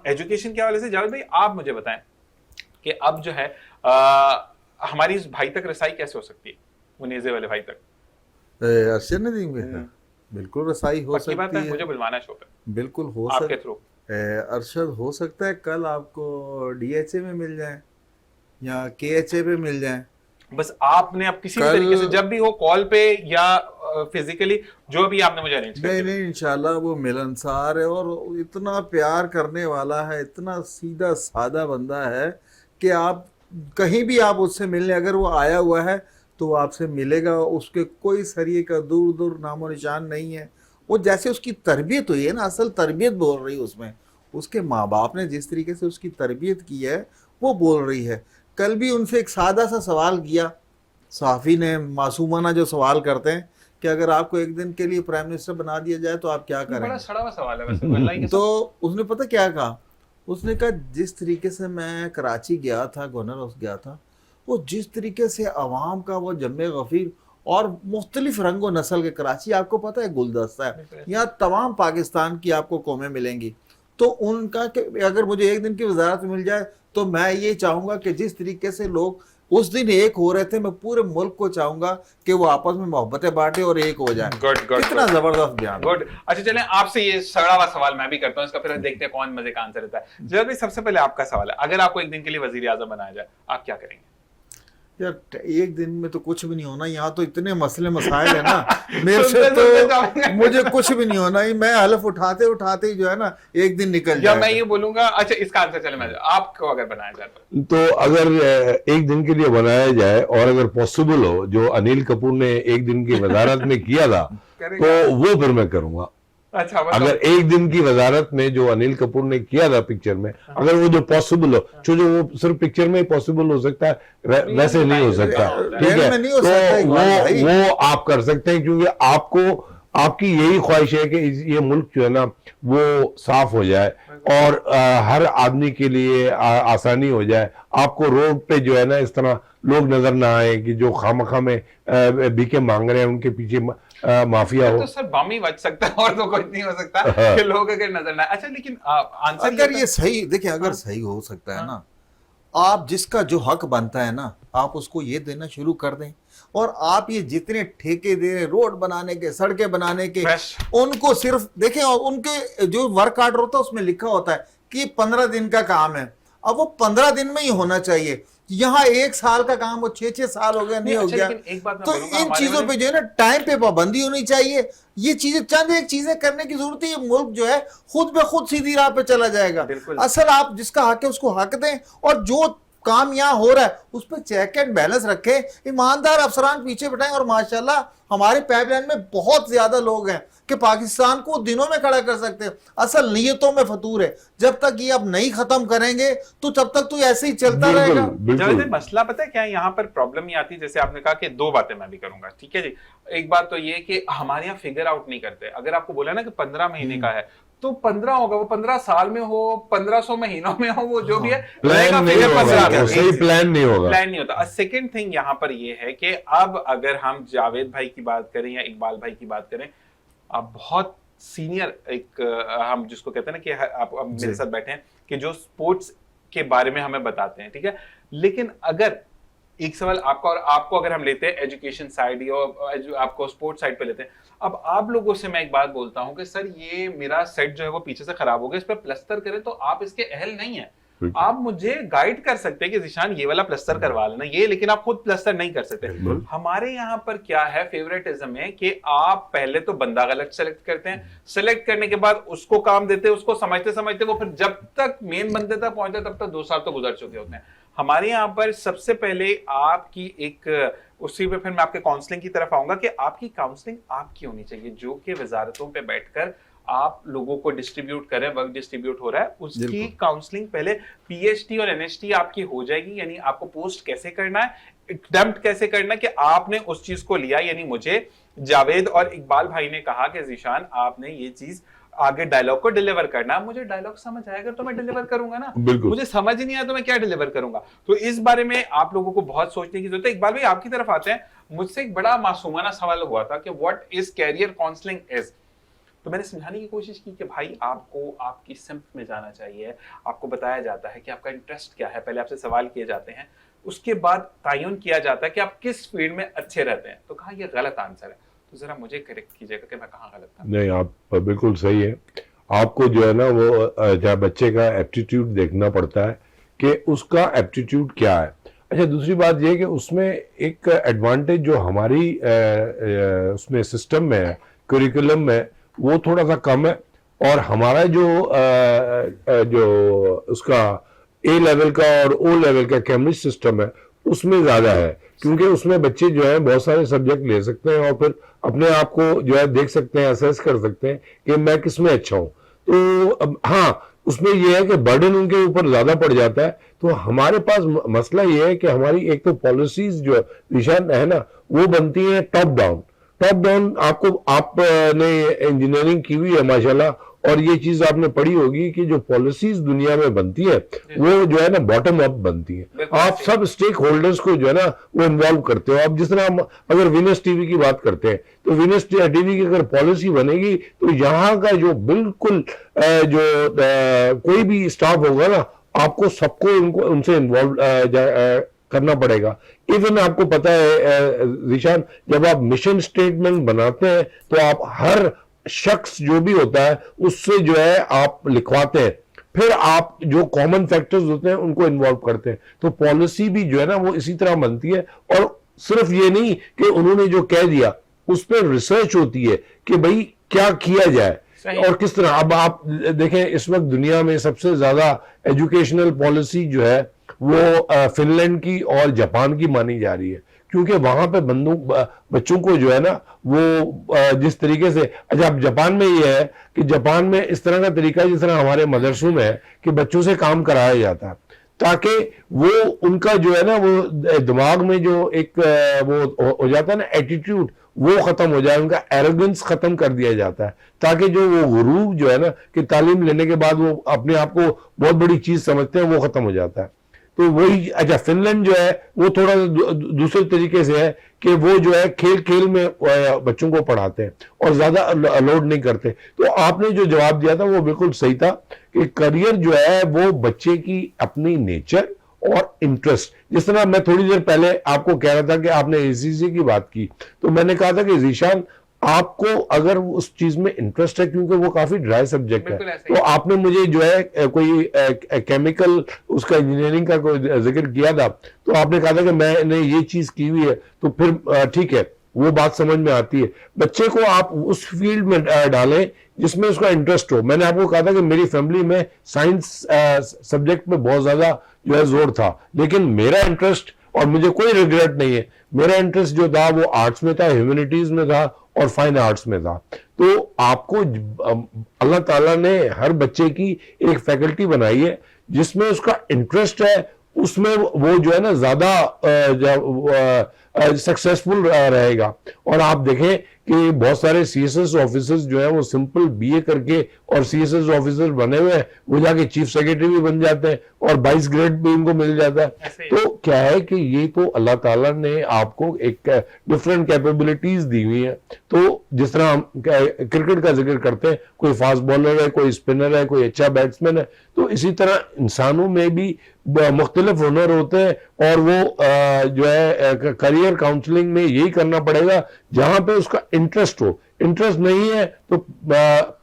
Speaker 1: एजुकेशन के हवाले से। जावेद भाई आप मुझे बताएं कि अब जो है हमारी इस भाई तक रसाई कैसे हो सकती है, मुनीजे वाले भाई तक?
Speaker 3: अर्शद नदीम में बिल्कुल रसाई हो
Speaker 1: पक्की बात
Speaker 3: सकती
Speaker 1: है,
Speaker 3: है,
Speaker 1: मुझे बुलवाना शो पे
Speaker 3: बिल्कुल हो
Speaker 1: आपके थ्रू।
Speaker 3: अरशद हो सकता है कल आपको डीएचए में मिल जाए या केएचए पे मिल जाए।
Speaker 1: बस आपने अब किसी भी
Speaker 3: कल-
Speaker 1: तरीके से जब भी हो कॉल पे या फिजिकली जो भी आपने मुझे अरेंज कर
Speaker 3: नहीं
Speaker 1: दिया।
Speaker 3: नहीं, इंशाल्लाह वो मिलनसार है और इतना प्यार करने वाला है, इतना सीधा सादा बंदा है कि आप कहीं भी आप उससे मिलने, अगर वो आया हुआ है तो वो आपसे मिलेगा, उसके कोई सरिये का दूर दूर नामो निशान नहीं है। वो जैसे उसकी तरबियत हुई है ना, असल तरबियत बोल रही है उसमें, उसके माँ बाप ने जिस तरीके से उसकी तरबियत की है वो बोल रही है। कल भी उनसे एक सादा सा सवाल किया सहाफ़ी ने, मासूमाना जो सवाल करते हैं कि अगर आपको एक दिन के लिए प्राइम मिनिस्टर बना दिया जाए तो आप क्या
Speaker 1: बड़ा
Speaker 3: करेंगे।
Speaker 1: सड़ा हुआ सवाल है वैसे, वल्लाही के
Speaker 3: तो उसने पता क्या कहा, उसने कहा जिस तरीके से मैं कराची गया था, गवर्नर हाउस गया था, वो जिस तरीके से अवाम का वो जम्मे गफीर और मुख्तलिफ रंग व नस्ल के, कराची आपको पता है गुलदस्ता है, यहाँ तमाम पाकिस्तान की आपको कौमें मिलेंगी। तो उनका कि अगर मुझे एक दिन की वजारत मिल जाए तो मैं ये चाहूँगा कि जिस तरीके से लोग उस दिन एक हो रहे थे, मैं पूरे मुल्क को चाहूँगा कि वो आपस में मोहब्बतें बांटे और एक हो जाए।
Speaker 1: गुड गुड
Speaker 3: कितना जबरदस्त बयान।
Speaker 1: गुड। अच्छा चलें, आपसे ये सड़ा हुआ सवाल मैं भी करता हूँ, इसका फिर देखते हैं कौन मजे का आंसर देता है। जवाब भाई सबसे पहले आपका सवाल है, अगर आपको एक दिन के लिए वजीर आजम बनाया जाए आप क्या करेंगे?
Speaker 3: यार एक दिन में तो कुछ भी नहीं होना, यहाँ तो इतने मसले मसाइल है ना मेरे से
Speaker 1: सुनते सुनते
Speaker 3: तो
Speaker 1: जाओगे।
Speaker 3: मुझे कुछ भी नहीं होना, ही मैं हलफ उठाते उठाते ही जो है ना एक दिन निकल
Speaker 1: या
Speaker 3: जाएगा।
Speaker 1: मैं ये बोलूंगा, अच्छा इसका आंसर चले मैं आपको अगर बनाया जाए
Speaker 2: तो अगर एक दिन के लिए बनाया जाए और अगर पॉसिबल हो, जो अनिल कपूर ने एक दिन की वजारत में किया था,
Speaker 1: करेगा?
Speaker 2: तो वो फिर मैं करूंगा।
Speaker 1: अच्छा बताओ।
Speaker 2: अगर एक दिन की वजारत में जो अनिल कपूर ने किया था पिक्चर में, अगर वो जो पॉसिबल हो, जो वो सिर्फ पिक्चर में ही पॉसिबल हो सकता है, वैसे नहीं हो सकता, ठीक
Speaker 3: रियल
Speaker 2: है?
Speaker 3: में नहीं हो सकता
Speaker 2: तो
Speaker 3: इकबाल भाई।
Speaker 2: वो आप कर सकते हैं, क्योंकि आपको आपकी यही ख्वाहिश है कि ये मुल्क जो है ना वो साफ हो जाए और हर आदमी के लिए आसानी हो जाए। आपको रोड पे जो है ना इस तरह लोग नजर ना आए कि जो खामखा में भीखे मांग रहे हैं, उनके पीछे माफिया हो।
Speaker 1: तो सर बम ही बच सकता है और तो कुछ नहीं हो सकता कि लोग अगर नजर ना। अच्छा लेकिन आंसर
Speaker 3: अगर ये सही देखिए, अगर सही हो सकता है ना, आप जिसका जो हक बनता है ना आप उसको ये देना शुरू कर दें, और आप ये जितने ठेके दे रहे रोड बनाने के, सड़कें बनाने के, उनको सिर्फ देखें, और उनके जो वर्क आर्डर होता है उसमें लिखा होता है कि 15 दिन का काम है, अब वो 15 दिन में ही होना चाहिए। यहाँ 1 साल का काम वो 6-6 साल हो गया, नहीं हो गया।
Speaker 1: एक बात मैं
Speaker 3: तो
Speaker 1: बोलूंगा,
Speaker 3: इन चीजों पे जो है ना टाइम पे पाबंदी होनी चाहिए। ये चीजें चंद एक चीजें करने की जरूरत है, ये मुल्क जो है खुद ब खुद सीधी राह पे चला जाएगा। असल आप जिसका हक है उसको हक दें, और जो काम यहाँ हो रहा है उस पर चेक एंड बैलेंस रखें, ईमानदार अफसरान पीछे बैठाएं। और माशाल्लाह हमारे पाइपलाइन में बहुत ज्यादा लोग हैं कि पाकिस्तान को दिनों में खड़ा कर सकते हैं। असल नीयतों में फतूर है, जब तक ये अब नहीं खत्म करेंगे तो तब तक तो ऐसे ही चलता रहेगा।
Speaker 1: जब मसला पता है क्या है, यहाँ पर प्रॉब्लम ये आती है, जैसे आपने कहा कि 2 बातें मैं भी करूंगा, ठीक है जी। एक बात तो ये कि हमारे यहाँ फिगर आउट नहीं करते। अगर आपको बोला ना कि 15 महीने का है तो 15 होगा, वो 15 साल में हो, 1500 महीनों में हो, वो जो भी है
Speaker 2: प्लान नहीं होगा, सही प्लान नहीं होगा,
Speaker 1: प्लान नहीं होता। सेकंड थिंग यहाँ पर ये है कि अब अगर हम जावेद भाई की बात करें या इकबाल भाई की बात करें, आप बहुत सीनियर एक हम जिसको कहते हैं ना कि आप मेरे साथ बैठे हैं कि जो स्पोर्ट्स के बारे में हमें बताते हैं, ठीक है। लेकिन अगर एक सवाल आपका और आपको अगर हम लेते हैं एजुकेशन साइड या आपको स्पोर्ट्स साइड पे लेते हैं, अब आप लोगों से मैं एक बात बोलता हूं कि सर ये मेरा सेट जो है वो पीछे से खराब हो गया, इस पर प्लस्तर करें, तो आप इसके अहल नहीं है। आप मुझे गाइड कर सकते हैं कि जिशान ये वाला प्लस्तर करवा लेना ये, लेकिन आप खुद प्लस्तर नहीं कर सकते। हमारे यहाँ पर क्या है फेवरेटिज्म है कि आप पहले तो बंदा गलत सेलेक्ट करते हैं, सेलेक्ट करने के बाद उसको काम देते हैं, उसको समझते समझते वो फिर जब तक मेन बंदे तक पहुंचते तब तक 2 साल तो गुजर चुके होते हैं। हमारे यहाँ पर सबसे पहले आपकी एक उसी पे फिर मैं आपके काउंसलिंग की तरफ आऊंगा कि आपकी काउंसलिंग आपकी होनी चाहिए, जो कि वजारतों पे बैठकर आप लोगों को डिस्ट्रीब्यूट करें, वर्क डिस्ट्रीब्यूट हो रहा है उसकी काउंसलिंग पहले पीएचडी और एनएचडी आपकी हो जाएगी। यानी आपको पोस्ट कैसे करना है, अटेम्प्ट कैसे करना है कि आपने उस चीज को लिया। यानी मुझे जावेद और इकबाल भाई ने कहा कि जीशान आपने ये चीज आगे डायलॉग को डिलीवर करना है, मुझे डायलॉग समझ आएगा तो मैं डिलीवर करूंगा ना, मुझे समझ ही नहीं आया तो मैं क्या डिलीवर करूंगा। तो इस बारे में आप लोगों को बहुत सोचने की जरूरत है। इकबाल भाई आपकी तरफ आते हैं, मुझसे एक बड़ा मासूमाना सवाल हुआ था कि what is career counselling is, तो मैंने समझाने की कोशिश की कि भाई आपको आपकी सिम्फ में जाना चाहिए, आपको बताया जाता है कि आपका इंटरेस्ट क्या है, पहले आपसे सवाल किए जाते हैं, उसके बाद तयन किया जाता है कि आप किस फील्ड में अच्छे रहते हैं। तो कहा यह गलत आंसर है, तो जरा मुझे करेक्ट कीजिएगा कि मैं कहाँ गलत था।
Speaker 2: नहीं, आप बिल्कुल सही है। आपको जो है ना वो जहाँ बच्चे का एप्टीट्यूड देखना पड़ता है कि उसका एप्टीट्यूड क्या है। अच्छा, दूसरी बात यह है कि उसमें एक एडवांटेज जो हमारी उसमें सिस्टम में है, करिकुलम में, वो थोड़ा सा कम है, और हमारा जो उसका ए लेवल का और ओ लेवल का कैम्ब्रिज सिस्टम है उसमें ज्यादा है, क्योंकि उसमें बच्चे जो है बहुत सारे सब्जेक्ट ले सकते हैं और फिर अपने आप को जो है देख सकते हैं, असेस कर सकते हैं कि मैं किस में अच्छा हूं। तो हाँ, उसमें यह है कि बर्डन उनके ऊपर ज्यादा पड़ जाता है। तो हमारे पास मसला यह है कि हमारी एक तो पॉलिसीज जो निशान है ना वो बनती है टॉप डाउन। टॉप डाउन आपने इंजीनियरिंग की हुई है माशाल्लाह, और ये चीज आपने पढ़ी होगी कि जो पॉलिसीज दुनिया में बनती है वो जो है ना बॉटम अप बनती है। आप सब स्टेक होल्डर्स को जो है ना वो इन्वॉल्व करते हो। अब जिस तरह हम अगर विनस टीवी की बात करते हैं तो विनस टीवी की अगर पॉलिसी बनेगी तो यहाँ का जो बिल्कुल कोई भी स्टाफ होगा ना, आपको सबको उनसे इन्वॉल्व करना पड़ेगा। इवन आपको पता है रिशान, जब आप मिशन स्टेटमेंट बनाते हैं तो आप हर शख्स जो भी होता है उससे जो है आप लिखवाते हैं, फिर आप जो कॉमन फैक्टर्स होते हैं उनको इन्वॉल्व करते हैं। तो पॉलिसी भी जो है ना वो इसी तरह बनती है, और सिर्फ ये नहीं कि उन्होंने जो कह दिया उस पर रिसर्च होती है कि भाई क्या किया जाए और किस तरह। अब आप देखें इस वक्त दुनिया में सबसे ज्यादा एजुकेशनल पॉलिसी जो है वो फिनलैंड की और जापान की मानी जा रही है, क्योंकि वहां पे बच्चों को जो है ना वो जिस तरीके से, अच्छा अब जापान में ये है कि जापान में इस तरह का तरीका जिस तरह हमारे मदरसों में है कि बच्चों से काम कराया जाता है ताकि वो उनका जो है ना वो दिमाग में जो एक वो हो जाता है ना एटीट्यूड, वो खत्म हो जाए, उनका एरोगेंस खत्म कर दिया जाता है, ताकि जो वो गुरूर जो है ना कि तालीम लेने के बाद वो अपने आप को बहुत बड़ी चीज समझते हैं वो खत्म हो जाता है। तो वही, अच्छा फिनलैंड जो है वो थोड़ा दूसरे तरीके से है कि वो जो है खेल खेल में बच्चों को पढ़ाते हैं और ज्यादा लोड नहीं करते। तो आपने जो जवाब दिया था वो बिल्कुल सही था कि करियर जो है वो बच्चे की अपनी नेचर और इंटरेस्ट, जिस तरह मैं थोड़ी देर पहले आपको कह रहा था कि आपने एसीसी की बात की, तो मैंने कहा था कि जीशान आपको अगर उस चीज में इंटरेस्ट है, क्योंकि वो काफी ड्राई सब्जेक्ट है, तो आपने मुझे जो है कोई केमिकल उसका इंजीनियरिंग का कोई जिक्र किया था, तो आपने कहा था कि मैंने ये चीज की हुई है, तो फिर ठीक है वो बात समझ में आती है। बच्चे को आप उस फील्ड में डालें जिसमें उसका इंटरेस्ट हो। मैंने आपको कहा था कि मेरी फैमिली में साइंस सब्जेक्ट में बहुत ज्यादा जो है जोर था, लेकिन मेरा इंटरेस्ट, और मुझे कोई रिग्रेट नहीं है, मेरा इंटरेस्ट जो था वो आर्ट्स में था, ह्यूमैनिटीज में था और फाइन आर्ट्स में था। तो आपको अल्लाह ताला ने हर बच्चे की एक फैकल्टी बनाई है जिसमें उसका इंटरेस्ट है, उसमें वो जो है ना ज्यादा सक्सेसफुल रहेगा। और आप देखें कि बहुत सारे सीएसएस ऑफिसर्स जो है वो सिंपल बीए करके और सीएसएस ऑफिसर बने हुए हैं, वो जाके चीफ सेक्रेटरी भी बन जाते हैं और 22 ग्रेड भी इनको मिल जाता है। तो क्या है कि ये तो अल्लाह ताला ने आपको एक डिफरेंट कैपेबिलिटीज दी हुई है। तो जिस तरह हम क्रिकेट का जिक्र करते हैं, कोई फास्ट बॉलर है, कोई स्पिनर है, कोई अच्छा बैट्समैन है, तो इसी तरह इंसानों में भी मुख्तलिफ हुनर होते हैं, और वो जो है करियर काउंसलिंग में यही करना पड़ेगा जहां पे उसका इंटरेस्ट हो। इंटरेस्ट नहीं है तो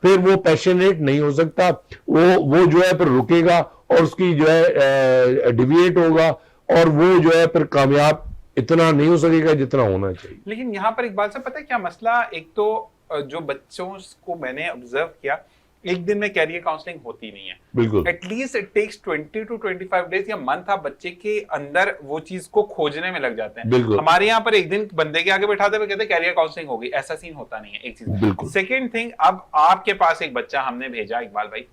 Speaker 2: फिर वो पैशनेट नहीं हो सकता, वो जो है फिर रुकेगा और उसकी जो है डिविएट होगा, और वो जो है फिर कामयाब इतना नहीं हो सकेगा जितना होना चाहिए।
Speaker 1: लेकिन यहाँ पर एक बात से पता है क्या मसला, एक तो जो बच्चों को मैंने ऑब्जर्व किया, एक दिन में कैरियर काउंसलिंग होती नहीं है।
Speaker 2: बिल्कुल
Speaker 1: at least it takes 20 to 25 days या मंथ आप बच्चे के अंदर वो चीज को खोजने में लग जाते हैं।
Speaker 2: बिल्कुल।
Speaker 1: हमारे यहाँ पर एक दिन बंदे के आगे बैठाते हुए कहते हैं कैरियर काउंसलिंग होगी, ऐसा सीन होता नहीं है। एक चीज। सेकेंड थिंग, अब आपके पास एक बच्चा हमने भेजा, इकबाल भाई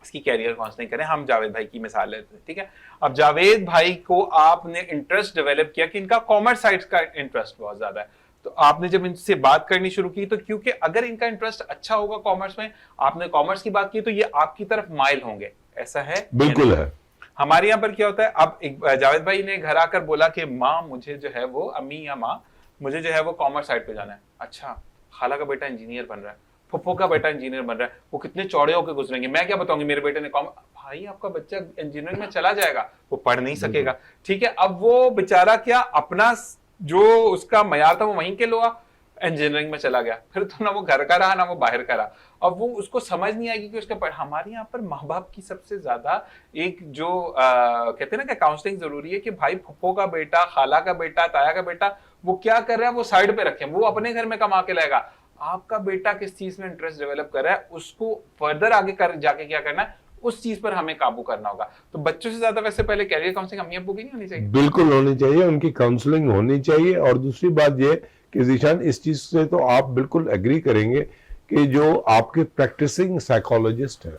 Speaker 1: इसकी कैरियर काउंसलिंग करें, हम जावेद भाई की मिसाल लेते हैं, ठीक है। अब जावेद भाई को आपने इंटरेस्ट डेवलप किया कि इनका कॉमर्स साइड का इंटरेस्ट बहुत ज्यादा है, तो आपने जब इनसे बात करनी शुरू की, तो क्योंकि अगर इनका इंटरेस्ट अच्छा होगा कॉमर्स में, आपने कॉमर्स की बात की, तो ये आपकी तरफ माइल होंगे, ऐसा है?
Speaker 2: बिल्कुल है।
Speaker 1: हमारे यहाँ पर क्या होता है, अब जावेद भाई ने घर आकर बोला कि माँ मुझे जो है वो, अम्मी या माँ मुझे जो है वो कॉमर्स साइड पे जाना है। अच्छा, खाला का बेटा इंजीनियर बन रहा है, फुफ्फो का बेटा इंजीनियर बन रहा है, वो कितने चौड़े होकर गुजरेंगे, मैं क्या बताऊंगी मेरे बेटे ने कॉमर्स। भाई आपका बच्चा इंजीनियरिंग में चला जाएगा, वो पढ़ नहीं सकेगा, ठीक है। अब वो बेचारा क्या अपना जो उसका मयार था वो वहीं के लोआ इंजीनियरिंग में चला गया, फिर तो ना वो घर का रहा ना वो बाहर का रहा। अब वो उसको समझ नहीं आएगी कि उसका हमारे यहाँ पर माँ बाप की सबसे ज्यादा एक जो कहते हैं ना कि काउंसलिंग जरूरी है कि भाई फुप्पो का बेटा, खाला का बेटा, ताया का बेटा वो क्या कर रहा है वो साइड पे रखें, वो अपने घर में कमा के लाएगा। आपका बेटा किस चीज में इंटरेस्ट डेवलप कर रहा है, उसको फर्दर आगे कर जाके क्या करना है, उस चीज पर हमें काबू करना होगा। तो बच्चों से ज्यादा वैसे पहले कैरियर काउंसलिंग अम्मी अब्बू की नहीं होनी चाहिए?
Speaker 2: बिल्कुल होनी चाहिए, उनकी काउंसलिंग होनी चाहिए। और दूसरी बात ये कि जीशान, इस चीज से तो आप बिल्कुल एग्री करेंगे कि जो आपके प्रैक्टिसिंग साइकोलॉजिस्ट है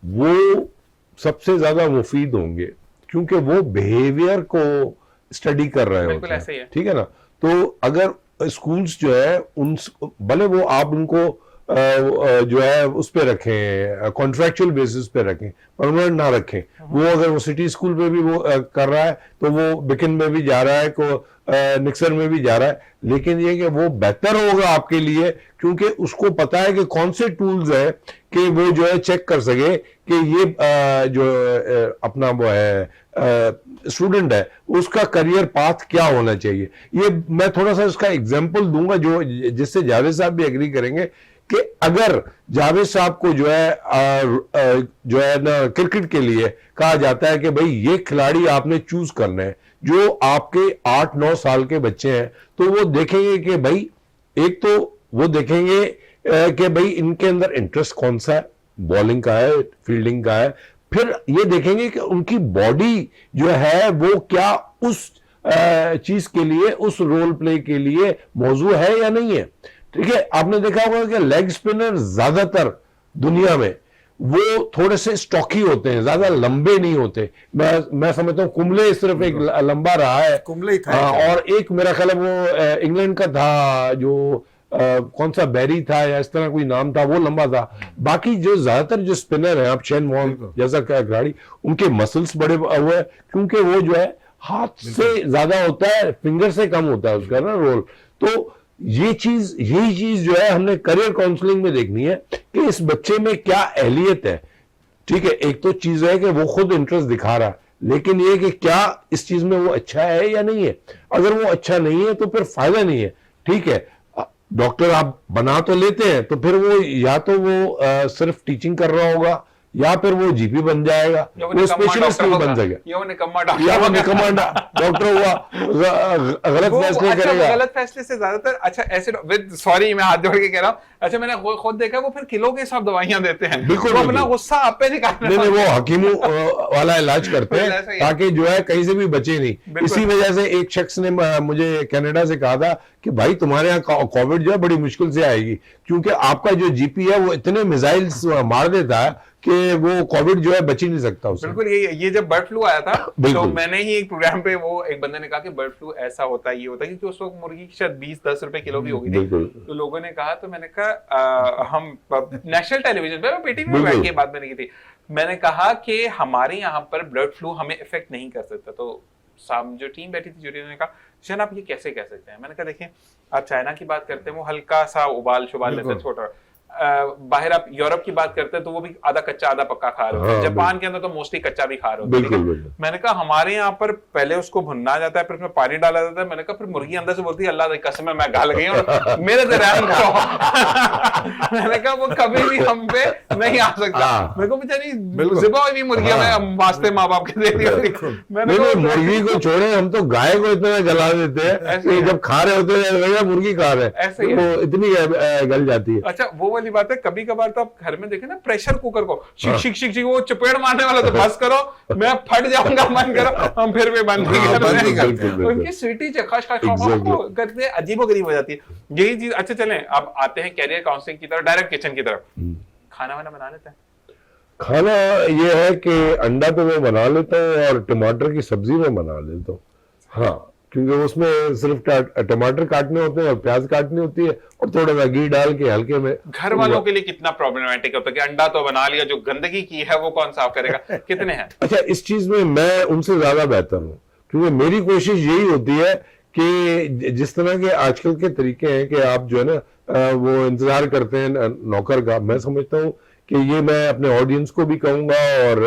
Speaker 2: वो सबसे ज्यादा मुफीद होंगे, क्योंकि वो बिहेवियर को स्टडी कर रहे होते हैं, ठीक है ना। तो अगर स्कूल्स जो है उन भले वो आप उनको जो है उस पे रखें, कॉन्ट्रैक्चुअल बेसिस पे रखें, परमानेंट ना रखें। वो अगर वो सिटी स्कूल पे भी वो कर रहा है तो वो बिकिन में भी जा रहा है, को निक्सन में भी जा रहा है, लेकिन ये कि वो बेहतर होगा आपके लिए, क्योंकि उसको पता है कि कौन से टूल्स है कि वो जो है चेक कर सके कि ये जो अपना वो है स्टूडेंट है उसका करियर पाथ क्या होना चाहिए। ये मैं थोड़ा सा इसका एग्जांपल दूंगा जो जिससे जावेद साहब भी एग्री करेंगे कि अगर जावेद साहब को जो है ना क्रिकेट के लिए कहा जाता है कि भाई ये खिलाड़ी आपने चूज करना है जो आपके 8-9 साल के बच्चे हैं, तो वो देखेंगे कि भाई एक तो वो देखेंगे कि भाई इनके अंदर इंटरेस्ट कौन सा है, बॉलिंग का है, फील्डिंग का है, फिर ये देखेंगे कि उनकी बॉडी जो है वो क्या उस चीज के लिए, उस रोल प्ले के लिए मौजू है या नहीं है, ठीक है। आपने देखा होगा कि लेग स्पिनर ज्यादातर दुनिया में वो थोड़े से स्टॉकी होते हैं, ज्यादा लंबे नहीं होते। मैं समझता हूँ कुंबले सिर्फ एक लंबा रहा है,
Speaker 3: कुंबले ही था।
Speaker 2: और एक मेरा ख्याल है वो इंग्लैंड का था जो कौन सा बैरी था या इस तरह कोई नाम था, वो लंबा था। बाकी जो ज्यादातर जो स्पिनर है, आप शेन वॉर्न जैसा खिलाड़ी, उनके मसल्स बड़े हुए क्योंकि वो जो है हाथ से ज्यादा होता है, फिंगर से कम होता है उसका ना रोल। तो यही चीज जो है हमने करियर काउंसलिंग में देखनी है कि इस बच्चे में क्या अहलियत है, ठीक है। एक तो चीज है कि वो खुद इंटरेस्ट दिखा रहा है, लेकिन ये कि क्या इस चीज में वो अच्छा है या नहीं है। अगर वो अच्छा नहीं है तो फिर फायदा नहीं है, ठीक है। डॉक्टर आप बना तो लेते हैं, तो फिर वो या तो वो सिर्फ टीचिंग कर रहा होगा या फिर वो जीपी बन जाएगा, वो स्पेशलिस्ट नहीं बन सकेगा, या वो निकम्मा डॉक्टर हुआ, गलत फैसले करेगा।
Speaker 1: गलत फैसले से ज्यादातर, अच्छा ऐसे सॉरी मैं हाथ जोड़ के कह रहा हूँ, अच्छा मैंने खुद देखा वो फिर किलो के हिसाब दवाइयां देते हैं,
Speaker 2: बिल्कुल
Speaker 1: वो अपना गुस्सा आप पे निकालना।
Speaker 2: नहीं वो हकीमों वाला इलाज करते हैं ताकि जो है कहीं से भी बचे नहीं। इसी वजह से एक शख्स ने मुझे कनाडा से कहा था कि भाई तुम्हारे यहाँ कोविड जो है बड़ी मुश्किल से आएगी, क्योंकि आपका जो जीपी है वो इतने मिसाइल्स मार देता है कि वो कोविड जो है बच ही नहीं सकता उससे।
Speaker 1: बिल्कुल ये जब बर्ड फ्लू आया था तो मैंने ही एक प्रोग्राम पे वो एक बंदे ने कहा कि बर्ड फ्लू ऐसा होता है, ये होता है, क्योंकि उस वक्त मुर्गी शायद 20-10 रुपए किलो की हो गई थी। तो लोगों ने कहा, तो मैंने कहा हम नेशनल टेलीविजन पे पेटीवी में बैठ के बात मैंने की थी, मैंने कहा कि हमारे यहाँ पर बर्ड फ्लू हमें इफेक्ट नहीं कर सकता। तो जो टीम बैठी थी जूरी ने कहा शन आप ये कैसे कह सकते हैं। मैंने कहा देखिए आप चाइना की बात करते हैं वो हल्का सा उबाल शुबाल लेते हैं छोटा, बाहर आप यूरोप की बात करते हैं तो वो भी आधा कच्चा आधा पक्का खा रहे होते हैं, जापान के अंदर तो मोस्टली कच्चा भी खा रहे होते हैं। मैंने कहा हमारे यहाँ पर पहले उसको भुनना जाता है, फिर उसमें पानी डाला जाता है। मैंने कहा फिर मुर्गी अंदर से बोलती है अल्लाह की कसम मैं गल गई हूं, मेरे से रहम करो। मैंने कहा वो कभी भी हम पे नहीं आ सकता। मेरे को बेचारी ज़िबा हुई मुर्गियां मैं वास्ते माँ बाप के दे दी।
Speaker 2: मुर्गी को छोड़े हम तो गाय को इतना गला देते हैं, जब खा रहे होते हैं मुर्गी खा रहे हैं इतनी गल जाती है।
Speaker 1: अच्छा वो वाली वाली बात है, कभी कभार तो आप घर में देखें ना प्रेशर कुकर को शिक शिक शिक शिक वो चपेड़ मारने वाला, तो बस करो मैं फट जाऊंगा, मन करो हम फिर भी बंद नहीं करते। उनकी सीटी खश करते अजीबोगरीब हो जाती है यही चीज। अच्छा चलें अब आते हैं कैरियर काउंसलिंग की तरफ, डायरेक्ट किचन की तरफ। खाना वाना बना लेते हैं?
Speaker 2: खाना ये है कि अंडा तो मैं बना लेता हूँ और टमाटर की सब्जी में बना लेता हूँ। हाँ, क्योंकि उसमें सिर्फ टमाटर काटने होते हैं और प्याज काटनी होती है और थोड़ा सा घी डाल के हल्के में।
Speaker 1: घर वालों के लिए कितना प्रॉब्लमैटिक होता है कि अंडा तो बना लिया, जो गंदगी की है वो कौन साफ करेगा? कितने हैं?
Speaker 2: अच्छा, इस चीज में मैं उनसे ज्यादा बेहतर हूँ, क्योंकि मेरी कोशिश यही होती है कि जिस तरह के आजकल के तरीके हैं कि आप जो है ना वो इंतजार करते हैं नौकर का, मैं समझता हूँ कि ये मैं अपने ऑडियंस को भी कहूंगा और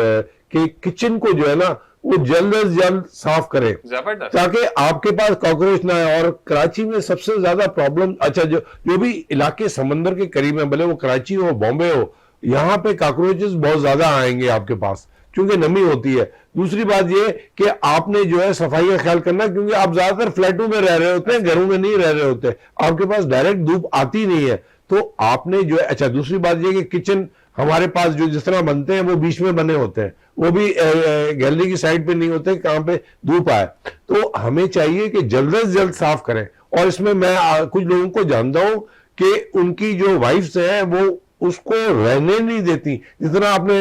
Speaker 2: कि किचन को जो है ना वो जल्द से जल्द साफ करें ताकि आपके पास कॉकरोच ना आए। और कराची में सबसे ज्यादा प्रॉब्लम, अच्छा जो भी इलाके समंदर के करीब है, भले वो कराची हो बॉम्बे हो, यहाँ पे कॉकरोचेस बहुत ज्यादा आएंगे आपके पास क्योंकि नमी होती है। दूसरी बात ये कि आपने जो है सफाई का ख्याल करना, क्योंकि आप ज्यादातर फ्लैटों में रह रहे होते हैं, घरों में नहीं रह रहे होते, आपके पास डायरेक्ट धूप आती नहीं है, तो आपने जो है। अच्छा, दूसरी बात ये कि किचन हमारे पास जो जिस तरह बनते हैं वो बीच में बने होते हैं, वो भी गैलरी की साइड पे नहीं होते कहां पे धूप आए, तो हमें चाहिए कि जल्द से जल्द साफ करें। और इसमें मैं कुछ लोगों को जानता हूं कि उनकी जो वाइफ्स हैं वो उसको रहने नहीं देती। जितना आपने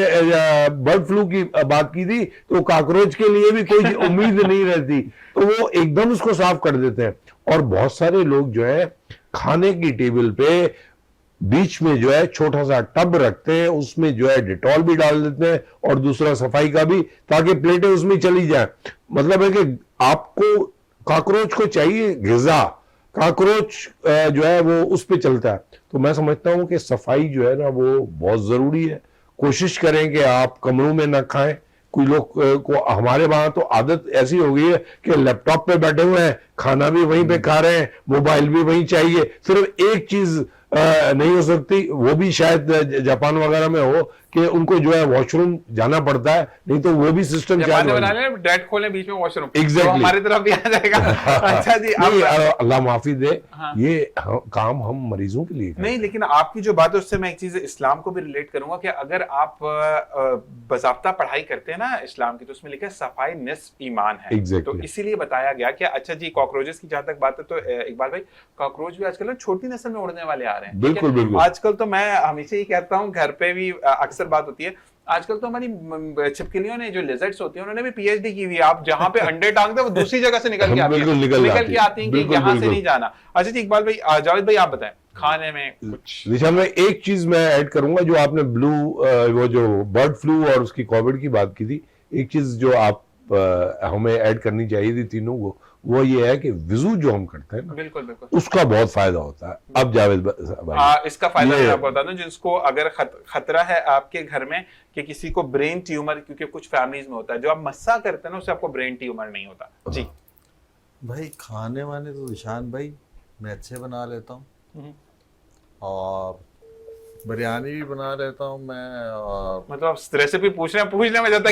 Speaker 2: बर्ड फ्लू की बात की थी, तो कॉकरोच के लिए भी कोई उम्मीद नहीं रहती, तो वो एकदम उसको साफ कर देते हैं। और बहुत सारे लोग जो है खाने की टेबल पे बीच में जो है छोटा सा टब रखते हैं, उसमें जो है डिटॉल भी डाल देते हैं और दूसरा सफाई का भी, ताकि प्लेटें उसमें चली जाए। मतलब है कि आपको कॉकरोच को चाहिए ग़िज़ा, कॉकरोच जो है वो उस पे चलता है। तो मैं समझता हूं कि सफाई जो है ना वो बहुत जरूरी है। कोशिश करें कि आप कमरों में ना खाएं। कोई लोग को हमारे वहां तो आदत ऐसी हो गई है कि लैपटॉप पे बैठे हुए हैं, खाना भी वहीं पे खा रहे हैं, मोबाइल भी वहीं चाहिए, सिर्फ एक चीज नहीं हो सकती, वो भी शायद जापान वगैरह में हो कि उनको जो है वॉशरूम जाना पड़ता है, नहीं तो वो भी सिस्टम
Speaker 1: डायरेक्ट खोलें बीच में वॉशरूम,
Speaker 2: एग्जैक्टली
Speaker 1: तो हमारी तरफ भी आ जाएगा। अच्छा जी,
Speaker 2: अल्लाह माफी दे।
Speaker 1: हाँ।
Speaker 2: ये काम हम मरीजों के लिए
Speaker 1: नहीं, लेकिन आपकी जो बात है उससे मैं एक चीज इस्लाम को भी रिलेट करूंगा कि अगर आप बाज़ाब्ता पढ़ाई करते हैं ना इस्लाम की, तो उसमें लिखा है सफाई निस्फ ईमान है।
Speaker 2: exactly.
Speaker 1: तो इसीलिए बताया गया कि अच्छा जी, कॉकरोचेस की जहां तक बात है तो इकबाल भाई, कॉकरोच भी आजकल छोटी नस्ल में उड़ने वाले आ रहे हैं।
Speaker 2: बिल्कुल बिल्कुल।
Speaker 1: आजकल तो मैं हमेशा ही कहता हूँ, घर पे भी अक्सर बात होती है, आजकल तो हमारी छिपकलियों ने, जो लिजर्ड्स होती हैं, उन्होंने भी पीएचडी की हुई है। आप जहां पे अंडे टांगते हैं वो दूसरी जगह से निकल के आती है, निकल के आती हैं कि यहाँ से नहीं जाना। अच्छा जी, इकबाल भाई, जावेद भाई आप बताएं खाने में कुछ।
Speaker 2: निशा, मैं एक चीज मैं ऐड करूंगा, जो आपने वो जो बर्ड फ्लू और उसकी कोविड की बात की थी, एक चीज जो आप हमें ऐड करनी चाहिए थी तीनों को, वो ये है कि वुजू जो हम करते हैं ना,
Speaker 1: बिल्कुल बिल्कुल, उसका
Speaker 2: उसका बहुत फायदा होता है। अब जावेद भाई,
Speaker 1: इसका फायदा मैं आपको बता दूं, जिसको अगर खतरा है आपके घर में कि किसी को ब्रेन ट्यूमर, क्योंकि कुछ फैमिलीज में होता है, जो आप मस्सा करते हैं ना उससे आपको ब्रेन ट्यूमर नहीं होता। जी
Speaker 3: भाई, खाने वाने तो निशान भाई मैं अच्छे बना लेता हूँ, और बिरयानी भी बना लेता हूँ मैं। और
Speaker 1: मतलब रेसिपी पूछने में जाता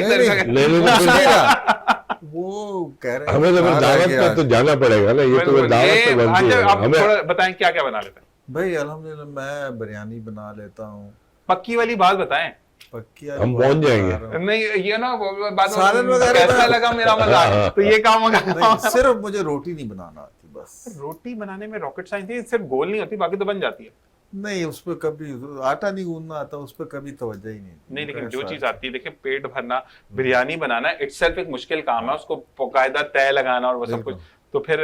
Speaker 3: वो कह रहे हैं
Speaker 2: हमें तो दावत पे तो जाना पड़ेगा ना, ये तो दावत पे बनती है।
Speaker 1: आप थोड़ा बताएं क्या क्या बना लेते हैं
Speaker 3: भाई? अल्हम्दुलिल्लाह मैं बिरयानी बना लेता हूँ।
Speaker 1: पक्की वाली बात बताएं,
Speaker 3: पक्की
Speaker 2: हम पहुंच जाएंगे।
Speaker 1: नहीं ये ना बात कैसा लगा मेरा मजाक, तो ये काम होगा।
Speaker 3: सिर्फ मुझे रोटी नहीं बनाना आती, बस
Speaker 1: रोटी बनाने में रॉकेट साइंस है, सिर्फ गोल नहीं होती, बाकी तो बन जाती है।
Speaker 3: नहीं, उस पर कभी आटा नहीं गूंदना आता, उस पर कभी तवज्जो ही नहीं।
Speaker 1: लेकिन जो चीज आती है, देखिए पेट भरना, बिरयानी बनाना इटसेल्फ एक मुश्किल काम है, उसको बाकायदा तय लगाना और वो सब कुछ। तो फिर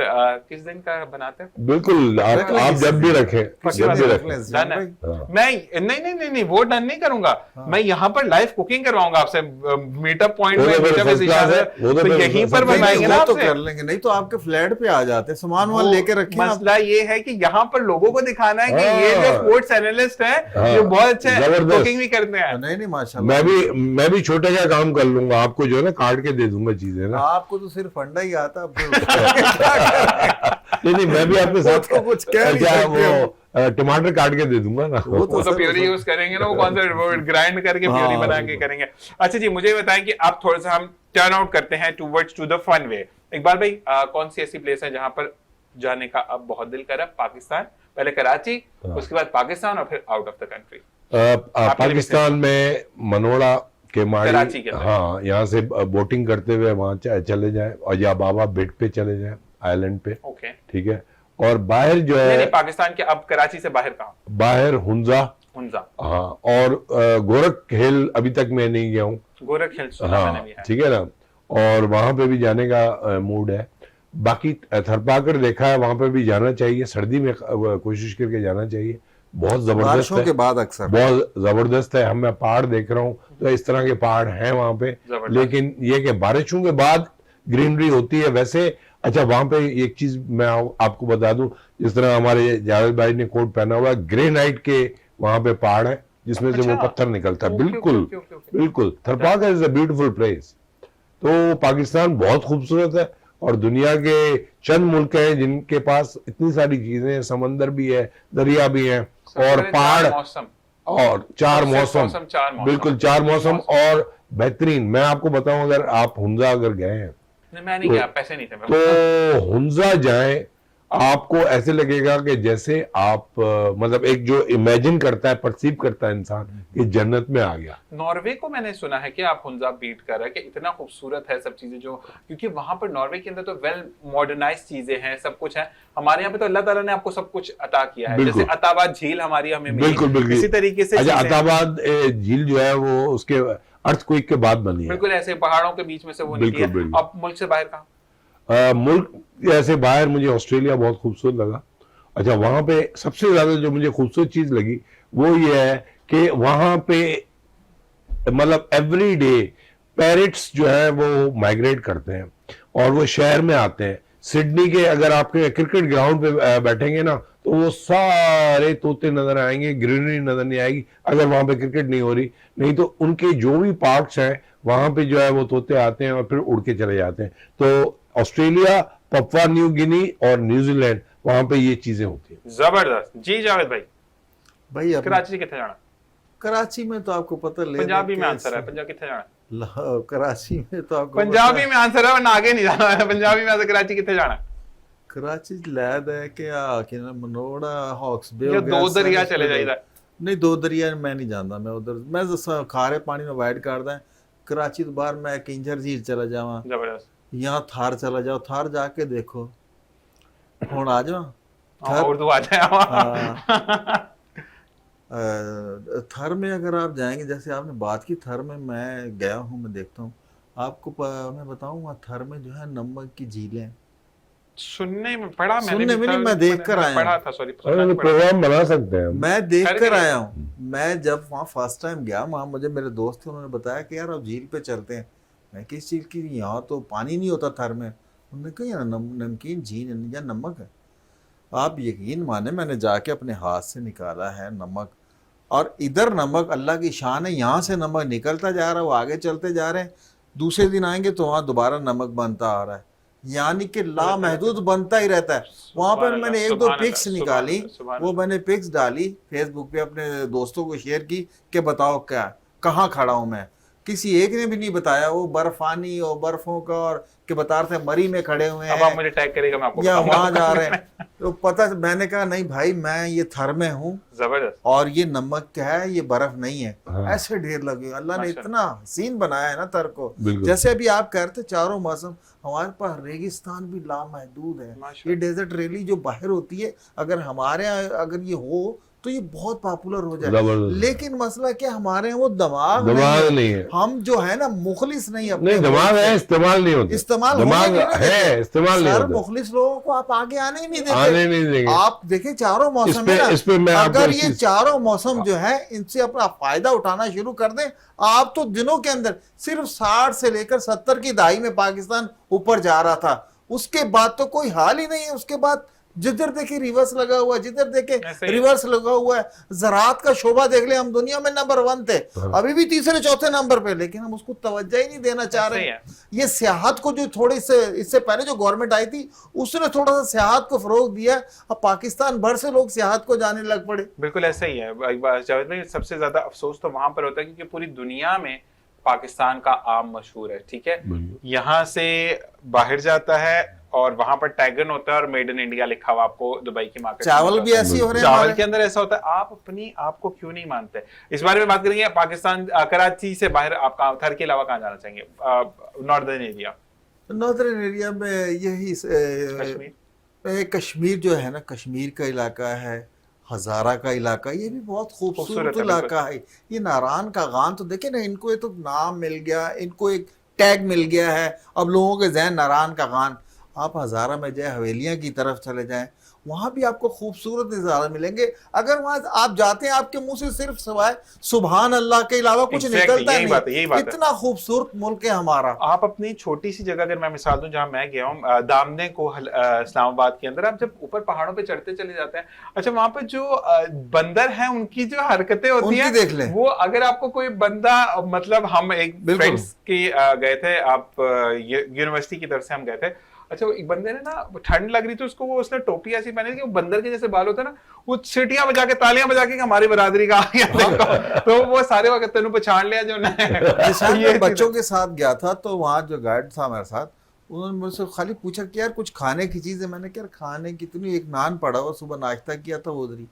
Speaker 1: किस दिन का बनाते हैं?
Speaker 2: बिल्कुल, आप जब भी रखें, जब भी रखें।
Speaker 1: मैं नहीं वो डन नहीं करूंगा। मैं यहाँ पर लाइव कुकिंग करवाऊंगा आपसे, मीटअप पॉइंट में, तो यहीं पर बनाएंगे ना,
Speaker 3: तो कर लेंगे। नहीं तो आपके फ्लैट पे आ जाते, सामान वान लेके रखें।
Speaker 1: मसला ये है कि यहाँ पर लोगों को दिखाना है कि ये जो स्पोर्ट्स एनालिस्ट है, जो बहुत अच्छे कुकिंग भी करते हैं।
Speaker 3: नहीं माशाल्लाह,
Speaker 2: मैं भी छोटा सा काम कर लूंगा, आपको जो है ना काट के दे दूंगा चीजें ना।
Speaker 3: आपको तो सिर्फ अंडा ही आता।
Speaker 2: नहीं, मैं भी आपके साथ
Speaker 3: तो कुछ कह नहीं सकते,
Speaker 2: वो टमाटर काट के दे दूंगा ना।
Speaker 1: वो तो प्योरी यूज करेंगे ना, वो कौन सा ग्राइंड करके प्योरी बना के करेंगे। अच्छा जी, मुझे बताएं कि आप थोड़ा सा हम टर्न आउट करते हैं towards to the fun way. Iqbal भाई, कौन सी ऐसी प्लेस है जहां पर जाने का अब बहुत दिल कर रहा है? पाकिस्तान, पहले कराची,
Speaker 2: हाँ।
Speaker 1: उसके बाद पाकिस्तान और फिर out of the country.
Speaker 2: Pakistan में मनोड़ा के
Speaker 1: कराची के
Speaker 2: माड़ी,
Speaker 1: अंदर।
Speaker 2: हाँ, यहाँ से बोटिंग करते हुए वहाँ चले जाएं, और या बाबा बेट पे चले जाएं, आइलैंड पे,
Speaker 1: ओके।
Speaker 2: ठीक है। और बाहर जो
Speaker 1: नहीं
Speaker 2: है,
Speaker 1: नहीं, पाकिस्तान के अब कराची से बाहर कहाँ?
Speaker 2: बाहर हुंजा,
Speaker 1: हुंजा।
Speaker 2: हाँ, और गोरख हिल अभी तक मैं नहीं गया हूँ,
Speaker 1: गोरख हिल सुना मैंने
Speaker 2: हाँ,
Speaker 1: भी है।
Speaker 2: ठीक है ना, और वहां पे भी जाने का मूड है। बाकी थरपाकर देखा है, वहां पे भी जाना चाहिए, सर्दी में कोशिश करके जाना चाहिए, बहुत जबरदस्त
Speaker 3: बारिशों
Speaker 2: है,
Speaker 3: के बाद अक्सर
Speaker 2: बहुत जबरदस्त है। मैं पहाड़ देख रहा हूँ तो इस तरह के पहाड़ हैं वहां पे,
Speaker 1: जबरदस्त।
Speaker 2: लेकिन ये कि बारिशों के बाद ग्रीनरी होती है वैसे। अच्छा, वहां पे एक चीज मैं आपको बता दूं, जिस तरह हमारे जावेद भाई ने कोट पहना हुआ है, ग्रेनाइट के वहां पे पहाड़ है जिसमें से वो
Speaker 1: अच्छा।
Speaker 2: पत्थर निकलता है,
Speaker 1: ओके,
Speaker 2: बिल्कुल
Speaker 1: ओके, ओके, ओके।
Speaker 2: बिल्कुल। Tharparkar is a beautiful place. तो पाकिस्तान बहुत खूबसूरत है, और दुनिया के चंद मुल्क हैं जिनके पास इतनी सारी चीजें हैं, समंदर भी है, दरिया भी है, और पहाड़,
Speaker 1: मौसम,
Speaker 2: और चार
Speaker 1: सिर्फ
Speaker 2: मौसम,
Speaker 1: चार मौसम।
Speaker 2: बिल्कुल चार मौसम, और बेहतरीन। मैं आपको बताऊं, अगर आप हुंजा अगर गए हैं
Speaker 1: नहीं, मैं नहीं
Speaker 2: तो-
Speaker 1: गया, पैसे नहीं थे मेरे पास।
Speaker 2: तो हुंजा जाएं, आपको ऐसे लगेगा कि जैसे आप मतलब एक जो इमेजिन करता है, परसीव करता है इंसान कि जन्नत में आ गया।
Speaker 1: नॉर्वे को मैंने सुना है कि आप हुंजा बीट कर रहे हैं, कि इतना खूबसूरत है सब चीजें, जो क्योंकि वहां पर नॉर्वे के अंदर तो वेल मॉडर्नाइज चीजें हैं, सब कुछ है। हमारे यहाँ पे तो अल्लाह ताला ने आपको सब कुछ अता किया है,
Speaker 2: बिल्कुल।
Speaker 1: जैसे अताबाद झील हमारी हमें मिली,
Speaker 2: बिल्कुल बिल्कुल
Speaker 1: इसी तरीके से
Speaker 2: अच्छा,
Speaker 1: चीजें-
Speaker 2: अताबाद झील जो है वो उसके अर्थक्वेक के बाद बनी है,
Speaker 1: बिल्कुल ऐसे पहाड़ों के बीच में से वो निकली
Speaker 2: बिल्कुल,
Speaker 1: है।
Speaker 2: बिल्कुल।
Speaker 1: अब मुल्क से बाहर कहाँ?
Speaker 2: मुल्क ऐसे बाहर मुझे ऑस्ट्रेलिया बहुत खूबसूरत लगा। अच्छा, वहां पे सबसे ज्यादा जो मुझे खूबसूरत चीज लगी वो ये है कि वहां पे मतलब एवरी डे पैरेट्स जो है वो माइग्रेट करते हैं, और वो शहर में आते हैं। सिडनी के अगर आपके क्रिकेट ग्राउंड पे बैठेंगे ना, तो वो सारे तोते नजर आएंगे, ग्रीनरी नजर नहीं आएगी अगर वहां पे क्रिकेट नहीं हो रही। नहीं तो उनके जो भी पार्क्स हैं वहां पे जो है वो तोते आते हैं और फिर उड़ के चले जाते हैं। तो ऑस्ट्रेलिया, पपुआ न्यू गिनी और न्यूजीलैंड, वहां पे ये चीजें होती हैं।
Speaker 1: जबरदस्त। जी जावेद भाई,
Speaker 3: भाई अब
Speaker 1: कराची कितने जाना?
Speaker 3: कराची में तो आपको पता ले
Speaker 1: पंजाबी में आंसर है, पंजाब कितने जाना?
Speaker 3: कराची में तो आपको
Speaker 1: पंजाबी
Speaker 3: पता
Speaker 1: में आंसर है, वरना आगे नहीं जाना है। पंजाबी में आंसर, कराची कितने जाना?
Speaker 3: कराची लैद है कि मनोड़ा हॉक्स बे
Speaker 1: या दो दरिया चले जाइए।
Speaker 3: नहीं, दो दरिया मैं नहीं जानता, मैं उधर मैं खारे पानी में वाइड करदा कराची तो बाहर मैं किंजर झील चला जावा,
Speaker 1: जबरदस्त।
Speaker 3: यहाँ थार चला जाओ, थार जाके देखो, हुण आ जाओ
Speaker 1: हाँ, उर्दू आ जाए।
Speaker 3: थर में अगर आप जाएंगे, जैसे आपने बात की थर में, मैं गया हूँ, मैं देखता हूँ आपको मैं बताऊंगा, थर में जो है नमक की झीलें,
Speaker 1: सुनने में पढ़ा, मैंने
Speaker 3: सुनने में नहीं, मैं देख कर आया
Speaker 1: पढ़ा
Speaker 3: हूँ।
Speaker 1: था, सॉरी
Speaker 2: प्रोग्राम बना सकते हैं हम।
Speaker 3: मैं देख
Speaker 1: खैर
Speaker 3: कर
Speaker 1: नहीं।
Speaker 3: आया हूँ। मैं जब वहाँ फर्स्ट टाइम गया, वहाँ मुझे मेरे दोस्त थे, उन्होंने बताया कि यार अब झील पे चलते हैं। मैं किस चीज़ की, यहाँ तो पानी नहीं होता थर में। उन्होंने कहा यार नमकीन झील या नमक है। आप यकीन माने, मैंने जाके अपने हाथ से निकाला है नमक, और इधर नमक अल्लाह की शान है, यहाँ से नमक निकलता जा रहा है, वो आगे चलते जा रहे हैं, दूसरे दिन आएंगे तो वहाँ दोबारा नमक बनता आ रहा है, यानी कि लामहदूद बनता ही रहता है। वहाँ पर मैंने एक दो पिक्स निकाली, वो मैंने पिक्स डाली फेसबुक पे, अपने दोस्तों को शेयर की कि बताओ क्या कहाँ खड़ा हूँ मैं। किसी एक ने भी नहीं बताया, वो बर्फानी और बर्फों का, और के बता रहे थे मरी में खड़े हुए
Speaker 1: अब आप
Speaker 3: हैं
Speaker 1: मुझे टैग करेगा, मैं आपको
Speaker 3: या
Speaker 1: बताऊंगा।
Speaker 3: वहां जा रहे हैं। तो पता, मैंने कहा नहीं भाई, मैं ये थर में हूँ,
Speaker 1: जबरदस्त।
Speaker 3: और ये नमक क्या है, ये बर्फ नहीं है।
Speaker 2: हाँ।
Speaker 3: ऐसे ढेर लगे, अल्लाह ने
Speaker 1: माशाल्लाह।
Speaker 3: इतना हसीन बनाया है ना थर को।
Speaker 2: बिल्कुल।
Speaker 3: जैसे अभी आप कह रहे थे चारों मौसम, हमारे पास रेगिस्तान भी लामहदूद है।
Speaker 1: माशाल्लाह।
Speaker 3: ये डेजर्ट रैली जो बाहर होती है, अगर हमारे यहाँ अगर ये हो तो ये बहुत पॉपुलर हो जाए,
Speaker 2: जबरदस्त।
Speaker 3: लेकिन मसला क्या, हमारे यहाँ वो दिमाग
Speaker 2: नहीं है।
Speaker 3: हम जो है ना मुखलिस नहीं, अपने
Speaker 2: नहीं, दिमाग है, इस्तेमाल नहीं होता।
Speaker 3: इस्तेमाल
Speaker 2: दिमाग
Speaker 3: होने नहीं
Speaker 2: है,
Speaker 3: देते।
Speaker 2: इस्तेमाल नहीं
Speaker 3: सर,
Speaker 2: होता।
Speaker 3: मुखलिस लोगों को आप आगे आने ही नहीं देते।
Speaker 2: आने नहीं देंगे।
Speaker 3: आप देखिए चारों मौसम है ना,
Speaker 2: इस पे मैं आपको
Speaker 3: अगर
Speaker 2: इस
Speaker 3: ये
Speaker 2: चीज-
Speaker 3: चारों मौसम जो है इनसे अपना फायदा उठाना शुरू कर दें, आप तो दिनों के अंदर सिर्फ 60 से लेकर 70 की दहाई में पाकिस्तान ऊपर जा रहा था, उसके बाद तो कोई हाल ही नहीं है। उसके बाद जिधर देखे रिवर्स लगा हुआ है, जिधर देखे
Speaker 1: ऐसे ही है।
Speaker 3: रिवर्स लगा हुआ है। ज़राअत का शोबा देख ले, हम दुनिया में नंबर 1 थे, अभी भी तीसरे चौथे नंबर पे, लेकिन हम उसको तवज्जो ही नहीं देना चाह रहे
Speaker 1: ऐसे ही
Speaker 3: हैं।
Speaker 1: है।
Speaker 3: ये सियाहत को जो थोड़ी से इससे पहले जो गवर्नमेंट आई थी, उसने थोड़ा सा सियाहत को फरोग दिया, अब पाकिस्तान भर से लोग सियाहत को जाने लग पड़े।
Speaker 1: बिल्कुल ऐसा ही है। एक बार जावेद भाई, सबसे ज्यादा अफसोस तो वहां पर होता है क्योंकि पूरी दुनिया में पाकिस्तान का आम मशहूर है, ठीक है,
Speaker 2: बिल्कुल।
Speaker 1: यहाँ से बाहर जाता है और वहां पर टैगन होता है और मेड इन इंडिया लिखा हुआ आपको दुबई की मार्केट।
Speaker 3: चावल भी ऐसे हो रहे हैं
Speaker 1: चावल
Speaker 3: हमारे।
Speaker 1: के अंदर ऐसा होता है। आप अपनी आपको क्यों नहीं मानते? इस बारे में बात करेंगे। पाकिस्तान कराची से बाहर आप थर के अलावा कहाँ जाना चाहेंगे? नॉर्दर्न एरिया,
Speaker 3: नॉर्दर्न एरिया में यही
Speaker 1: कश्मीर।
Speaker 3: कश्मीर जो है ना, कश्मीर का इलाका है, हजारा का इलाका, ये भी बहुत खूबसूरत इलाका है। ये नारायण का गान तो देखे ना, इनको ये तो नाम मिल गया, इनको एक टैग मिल गया है। अब लोगों के जहन नारायण का गान। आप हजारा में जाए, हवेलियां की तरफ चले जाएं, वहां भी आपको खूबसूरत नज़ारे मिलेंगे। अगर वहां आप जाते हैं, आपके मुंह से सिर्फ सिवाय सुभान अल्लाह के अलावा कुछ निकलता नहीं। इतना खूबसूरत मुल्क है हमारा।
Speaker 1: आप अपनी छोटी सी जगह, अगर मैं मिसाल दूं, जहां मैं गया हूँ दामने को, इस्लामाबाद के अंदर, आप जब ऊपर पहाड़ों पे चढ़ते चले जाते हैं, अच्छा वहां पर जो बंदर हैं उनकी जो हरकतें होती हैं,
Speaker 3: देख लें।
Speaker 1: वो अगर आपको कोई बंदा, मतलब हम एक फ्रेंड्स की गए थे, आप यूनिवर्सिटी की तरफ से हम गए थे। अच्छा, एक बंदे ने ना, ठंड लग रही थी उसको, वो उसने टोपी ऐसी पहनी थी कि वो बंदर के जैसे बाल होते हैं ना, वो सीटियां बजा के, तालियां बजा के हमारी बरादरी का आ गया देखो। तो वो सारे वक्त तेनू पहचान लिया जो
Speaker 3: मैं बच्चों के साथ गया था, तो वहाँ जो गाइड था मेरे साथ, उन्होंने मुझसे खाली पूछा कि यार कुछ खाने की चीज़ है। मैंने कहा खाने की इतनी, एक नान पड़ा हुआ, सुबह नाश्ता किया था उधरी,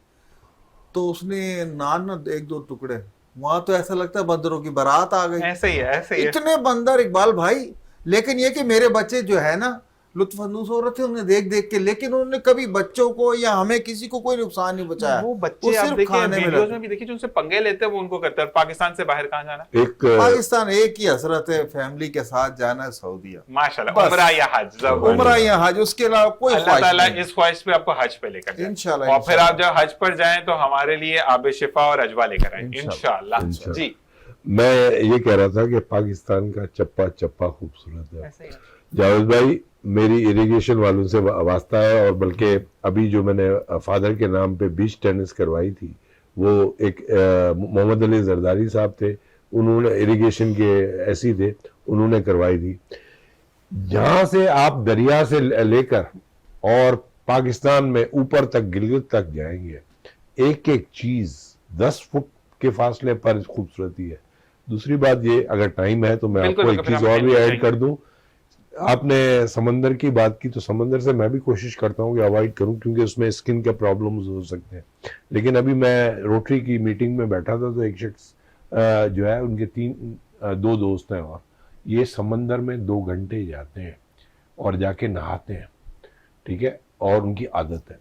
Speaker 3: तो उसने नान ना 1-2 टुकड़े, वहां तो ऐसा लगता है बंदरों की बारात आ गई।
Speaker 1: ऐसे ही है, ऐसे ही है।
Speaker 3: इतने बंदर इकबाल भाई। लेकिन ये कि मेरे बच्चे जो है ना, लुत्फानंदोज हो रहे थे उन्हें देख देख के, लेकिन उन्होंने कभी बच्चों को या हमें किसी को कोई नुकसान नहीं पहुंचाया।
Speaker 1: वो बच्चे आप देखिए वीडियोस में भी देखिए, जो उनसे पंगे लेते हैं, वो उनको करते हैं। पाकिस्तान से बाहर कहाँ जाना?
Speaker 3: पाकिस्तान एक ही हसरत है, फैमिली के साथ जाना है सऊदीया,
Speaker 1: माशाल्लाह, उम्रा या हज।
Speaker 3: उम्रा या हज, उसके अलावा कोई
Speaker 1: अल्लाह ताला इस ख्वाहिश पे आपको हज पे लेकर जाए इंशाल्लाह। और फिर आप जब हज पर जाएं तो हमारे लिए आबे शिफा और अजवा लेकर आए इंशाल्लाह। जी,
Speaker 2: मैं ये कह रहा था कि पाकिस्तान का चप्पा चप्पा खूबसूरत है। जावेद भाई, मेरी इरिगेशन वालों से वास्ता है, और बल्कि अभी जो मैंने फादर के नाम पे बीच टेनिस करवाई थी, वो एक मोहम्मद अली जरदारी साहब थे, उन्होंने इरिगेशन के ऐसी थे, उन्होंने करवाई थी। जहाँ से आप दरिया से लेकर और पाकिस्तान में ऊपर तक, गिलगित तक जाएंगे, एक एक चीज़ 10 फुट के फासले पर खूबसूरती है। दूसरी बात ये, अगर टाइम है तो मैं आपको एक चीज़ और भी ऐड कर दूं। आपने समंदर की बात की, तो समंदर से मैं भी कोशिश करता हूँ कि अवॉइड करूँ, क्योंकि उसमें स्किन के प्रॉब्लम्स हो सकते हैं। लेकिन अभी मैं रोटरी की मीटिंग में बैठा था, तो एक शख्स जो है, उनके 2 दोस्त हैं, और ये समंदर में 2 घंटे जाते हैं और जाके नहाते हैं, ठीक है, और उनकी आदत है।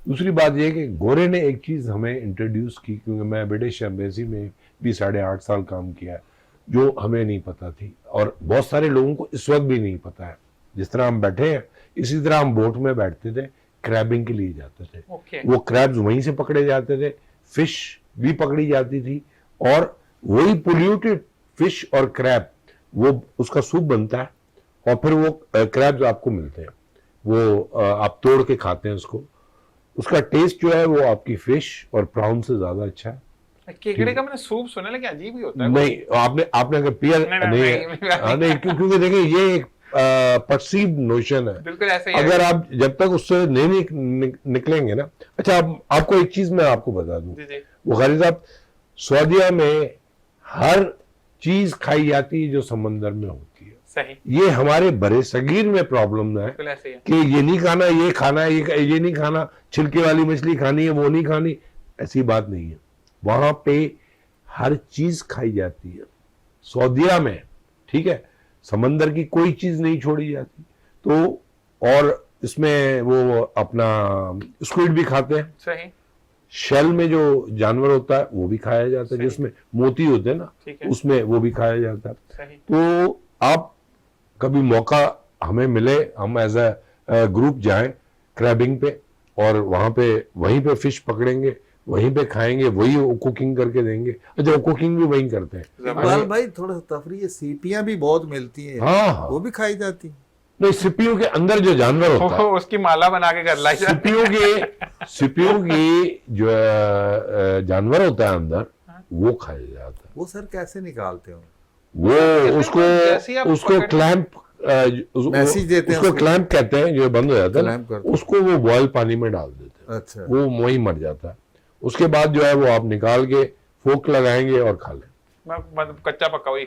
Speaker 2: दूसरी बात यह कि गोरे ने एक चीज़ हमें इंट्रोड्यूस की, क्योंकि मैं ब्रिटिश एम्बेसी में भी 8.5 साल काम किया है, जो हमें नहीं पता थी, और बहुत सारे लोगों को इस वक्त भी नहीं पता है। जिस तरह हम बैठे हैं, इसी तरह हम बोट में बैठते थे, क्रैबिंग के लिए जाते थे। वो क्रैब्स वहीं से पकड़े जाते थे, फिश भी पकड़ी जाती थी, और वही पोल्यूटेड फिश और क्रैब, वो उसका सूप बनता है, और फिर वो क्रैब्स आपको मिलते हैं, वो आप तोड़ के खाते हैं उसको। उसका टेस्ट जो है वो आपकी फिश और प्राउन से ज्यादा अच्छा है।
Speaker 1: केकड़े का मैंने सूप सुना, लेकिन अजीब ही होता है।
Speaker 2: नहीं, आपने अगर पिया नहीं, क्योंकि देखिए ये एक परसीव्ड नोशन है,
Speaker 1: बिल्कुल ऐसे ही।
Speaker 2: अगर आप जब तक उससे नहीं निकलेंगे ना। अच्छा, आपको एक चीज मैं आपको बता दूं, बुखारी साहब, सऊदीया में हर चीज खाई जाती है जो समंदर में होती है।
Speaker 1: सही। ये
Speaker 2: हमारे बड़े सगीर में प्रॉब्लम है कि ये नहीं खाना, ये खाना है, ये नहीं खाना, छिलके वाली मछली खानी है, वो नहीं खानी। ऐसी बात नहीं है, वहां पे हर चीज खाई जाती है सऊदीया में, ठीक है, समंदर की कोई चीज नहीं छोड़ी जाती। तो और इसमें वो अपना स्क्विड भी खाते हैं।
Speaker 1: सही।
Speaker 2: शेल में जो जानवर होता है वो भी खाया जाता है, जिसमें मोती होते हैं ना, उसमें वो भी खाया जाता है।
Speaker 1: सही।
Speaker 2: तो आप कभी मौका हमें मिले, हम एज अ ग्रुप जाएं क्रैबिंग पे, और वहां पे वहीं पे फिश पकड़ेंगे, वहीं पे खाएंगे, वही कुकिंग करके देंगे। अच्छा, कुकिंग भी वहीं करते हैं।
Speaker 3: इकबाल भाई, थोड़ा तफरी, सीपियां भी बहुत मिलती हैं।
Speaker 2: हाँ,
Speaker 3: वो भी खाई जाती।
Speaker 2: नहीं, सीपियों के अंदर जो जानवर होता है,
Speaker 1: उसकी माला बना के कर लाई।
Speaker 2: सीपियों की जो जानवर होता है अंदर, वो खाया जाता है।
Speaker 3: वो सर कैसे निकालते हो?
Speaker 2: वो उसको क्लैंप
Speaker 3: मैसेज देते हैं,
Speaker 2: उसको क्लैंप कहते हैं, जो बंद हो जाता है, उसको वो बॉयल पानी में डाल देते हैं।
Speaker 3: अच्छा।
Speaker 2: वो वही मर जाता है। उसके बाद जो है वो आप निकाल के फोक लगाएंगे और खा लें।
Speaker 1: कच्चा पक्का वही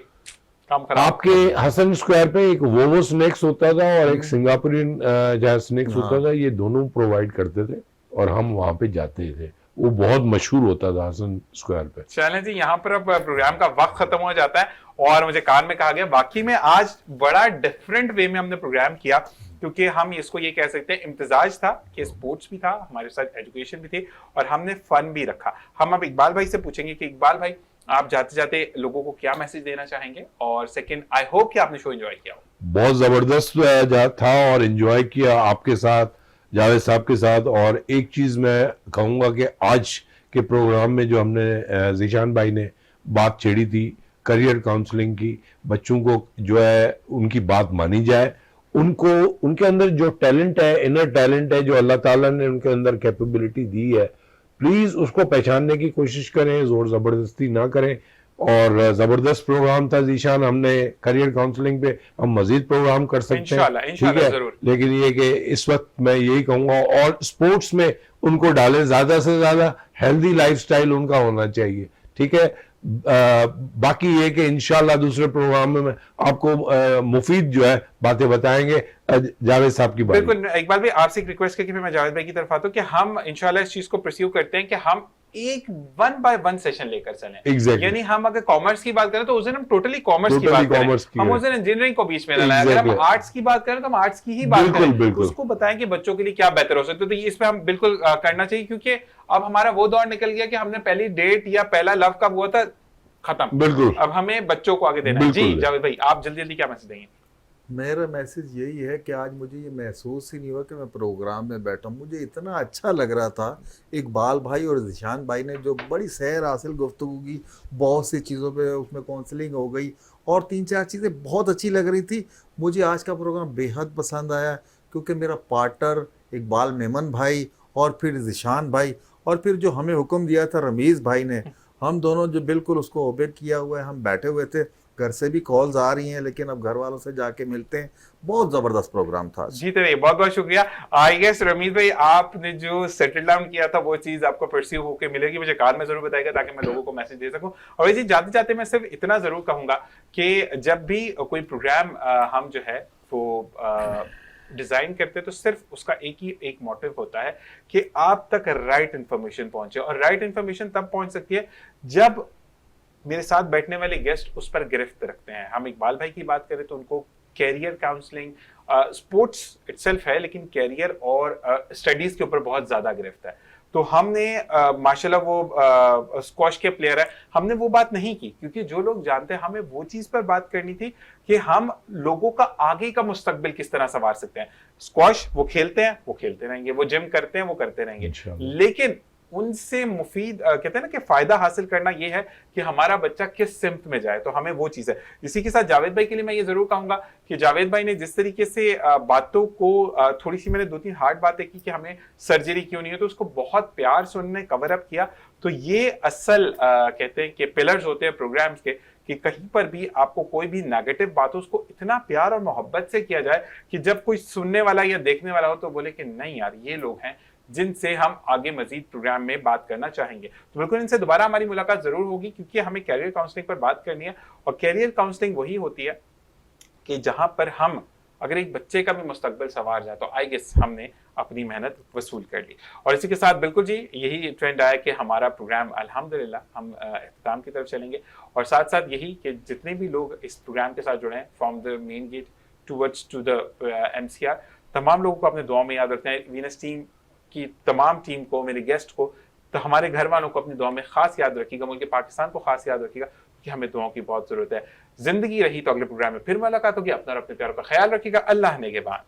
Speaker 1: काम खराब।
Speaker 2: आपके हसन स्क्वायर पे एक वोवो स्नैक्स होता था और एक सिंगापुरियन जहाँ स्नैक्स होता था, ये दोनों प्रोवाइड करते थे और हम वहां पे जाते थे। वो बहुत मशहूर होता था हसन स्क्वायर पे।
Speaker 1: चलें जी, यहाँ पर अब प्रोग्राम का वक्त खत्म हो जाता है और मुझे कान में कहा गया बाकी में आज बड़ा डिफरेंट वे में हमने प्रोग्राम किया, क्योंकि हम इसको ये कह सकते हैं इम्तिजाज था कि स्पोर्ट्स भी था हमारे साथ, एजुकेशन भी थी और हमने फन भी रखा। हम अब इकबाल भाई से पूछेंगे कि इकबाल भाई आप जाते जाते लोगों को क्या मैसेज देना चाहेंगे, और सेकंड आई होप कि आपने शो एंजॉय किया हो।
Speaker 2: बहुत जबरदस्त था और एंजॉय किया आपके साथ, जावेद साहब के साथ। और एक चीज मैं कहूंगा कि आज के प्रोग्राम में जो हमने जीशान भाई ने बात छेड़ी थी करियर काउंसलिंग की, बच्चों को जो है उनकी बात मानी जाए, उनको उनके अंदर जो टैलेंट है, इनर टैलेंट है, जो अल्लाह ताला ने उनके अंदर कैपेबिलिटी दी है, प्लीज उसको पहचानने की कोशिश करें, जोर जबरदस्ती ना करें। और जबरदस्त प्रोग्राम था जीशान, हमने करियर काउंसलिंग पे हम मजीद प्रोग्राम कर सकते हैं, ठीक है।
Speaker 1: जरूर।
Speaker 2: लेकिन ये कि इस वक्त मैं यही कहूंगा, और स्पोर्ट्स में उनको डालें, ज्यादा से ज्यादा हेल्दी लाइफस्टाइल उनका होना चाहिए, ठीक है। बाकी ये कि इंशाल्लाह दूसरे प्रोग्राम में आपको मुफीद जो है बातें बताएंगे। जावेद साहब की बात।
Speaker 1: बिल्कुल इकबाल भाई, आपसे एक रिक्वेस्ट करके मैं जावेद भाई की तरफ आता हूं कि हम इंशाल्लाह इस चीज को परस्यू करते हैं कि हम एक 1 बाय 1 सेशन लेकर चलें।
Speaker 2: Exactly.
Speaker 1: यानी हम अगर कॉमर्स की बात करें तो उस दिन हम टोटली कॉमर्स की बात करें, हम उस दिन इंजीनियरिंग को बीच में ना लाएं। अगर हम आर्ट्स की बात करें तो हम आर्ट्स की ही बात करें, उसको बताएं कि बच्चों के लिए क्या बेहतर हो सकता है। तो इस पे हम बिल्कुल करना चाहिए, क्योंकि अब हमारा वो दौर निकल गया कि हमने पहली डेट या पहला लव कब हुआ था, खत्म।
Speaker 2: बिल्कुल,
Speaker 1: अब हमें बच्चों को आगे देना है। जी जावेद भाई, आप जल्दी जल्दी क्या मैसेज देंगे?
Speaker 3: मेरा मैसेज यही है कि आज मुझे ये महसूस ही नहीं हुआ कि मैं प्रोग्राम में बैठा हूँ। मुझे इतना अच्छा लग रहा था। इकबाल भाई और ज़ीशान भाई ने जो बड़ी सैर हासिल गुफ्तगू की, बहुत सी चीज़ों पे उसमें काउंसलिंग हो गई और 3-4 चीज़ें बहुत अच्छी लग रही थी। मुझे आज का प्रोग्राम बेहद पसंद आया, क्योंकि मेरा पार्टनर इकबाल मेमन भाई और फिर ज़ीशान भाई और फिर जो हमें हुक्म दिया था रमीज़ भाई ने, हम दोनों जो बिल्कुल उसको ओबे किया हुआ है। हम बैठे हुए थे, घर से भी कॉल्स आ रही हैं, लेकिन अब घर वालों से जाके मिलते हैं। बहुत जबरदस्त प्रोग्राम था
Speaker 1: जी। तो बहुत बहुत शुक्रिया। आई गेस रमीज भाई, आपने जो सेटल डाउन किया था वो चीज आपको परस्यू होके मिलेगी, मुझे कार में जरूर बताएगा ताकि मैं लोगों को मैसेज दे सकूं। और जी जाते जाते मैं सिर्फ इतना जरूर कहूंगा कि जब भी कोई प्रोग्राम हम जो है वो डिजाइन करते हैं तो सिर्फ उसका एक मोटिव होता है कि आप तक राइट इंफॉर्मेशन पहुंचे, और राइट इंफॉर्मेशन तब पहुंच सकती है जब मेरे साथ बैठने वाले गेस्ट उस पर गिरफ्त रखते हैं। हम इकबाल भाई की बात करें तो उनको कैरियर काउंसलिंग, स्पोर्ट्स इटसेल्फ है, लेकिन कैरियर और स्टडीज के ऊपर बहुत ज्यादा गिरफ्त है। तो हमने माशाल्लाह वो स्क्वॉश के प्लेयर है, हमने वो बात नहीं की, क्योंकि जो लोग जानते हैं हमें वो चीज पर बात करनी थी कि हम लोगों का आगे का मुस्तकबिल किस तरह संवार सकते हैं। स्क्वॉश वो खेलते हैं, वो खेलते रहेंगे, वो जिम करते हैं, वो करते रहेंगे, लेकिन उनसे मुफीद कहते हैं ना कि फायदा हासिल करना यह है कि हमारा बच्चा किस सिमत में जाए, तो हमें वो चीज है। इसी के साथ जावेद भाई के लिए मैं ये जरूर कहूंगा कि जावेद भाई ने जिस तरीके से बातों को थोड़ी सी, मैंने 2-3 हार्ड बातें की कि हमें सर्जरी क्यों नहीं है, तो उसको बहुत प्यार से उन्होंने कवर अप किया। तो ये असल कहते हैं कि पिलर्स होते हैं प्रोग्राम्स के, कि कहीं पर भी आपको कोई भी नेगेटिव बात हो उसको इतना प्यार और मोहब्बत से किया जाए कि जब कोई सुनने वाला या देखने वाला हो तो बोले कि नहीं यार, ये लोग हैं जिनसे हम आगे मजीद प्रोग्राम में बात करना चाहेंगे। तो बिल्कुल इनसे दोबारा हमारी मुलाकात जरूर होगी, क्योंकि हमें कैरियर काउंसलिंग पर बात करनी है। और कैरियर काउंसलिंग वही होती है कि जहां पर हम अगर एक बच्चे का भी मुस्तकबिल संवार जाए तो आई गेस हमने अपनी मेहनत वसूल कर ली। और इसी के साथ बिल्कुल जी यही ट्रेंड आया कि हमारा प्रोग्राम अल्हम्दुलिल्लाह हम इख्तिताम की तरफ चलेंगे। और साथ साथ यही कि जितने भी लोग इस प्रोग्राम के साथ जुड़े हैं, from the main gate towards to the MCR, तमाम लोगों को अपने दुआ में याद रखते हैं। वीनस टीम की तमाम टीम को, मेरे गेस्ट को, तो हमारे घर वालों को अपनी दुआ में खास याद रखिएगा, मुल्क पाकिस्तान को खास याद रखिएगा, कि हमें दुआओं की बहुत जरूरत है। जिंदगी रही तो अगले प्रोग्राम में फिर मुलाकात होगी। अपना और अपने प्यारों का ख्याल रखिएगा। अल्लाह ने के बाद।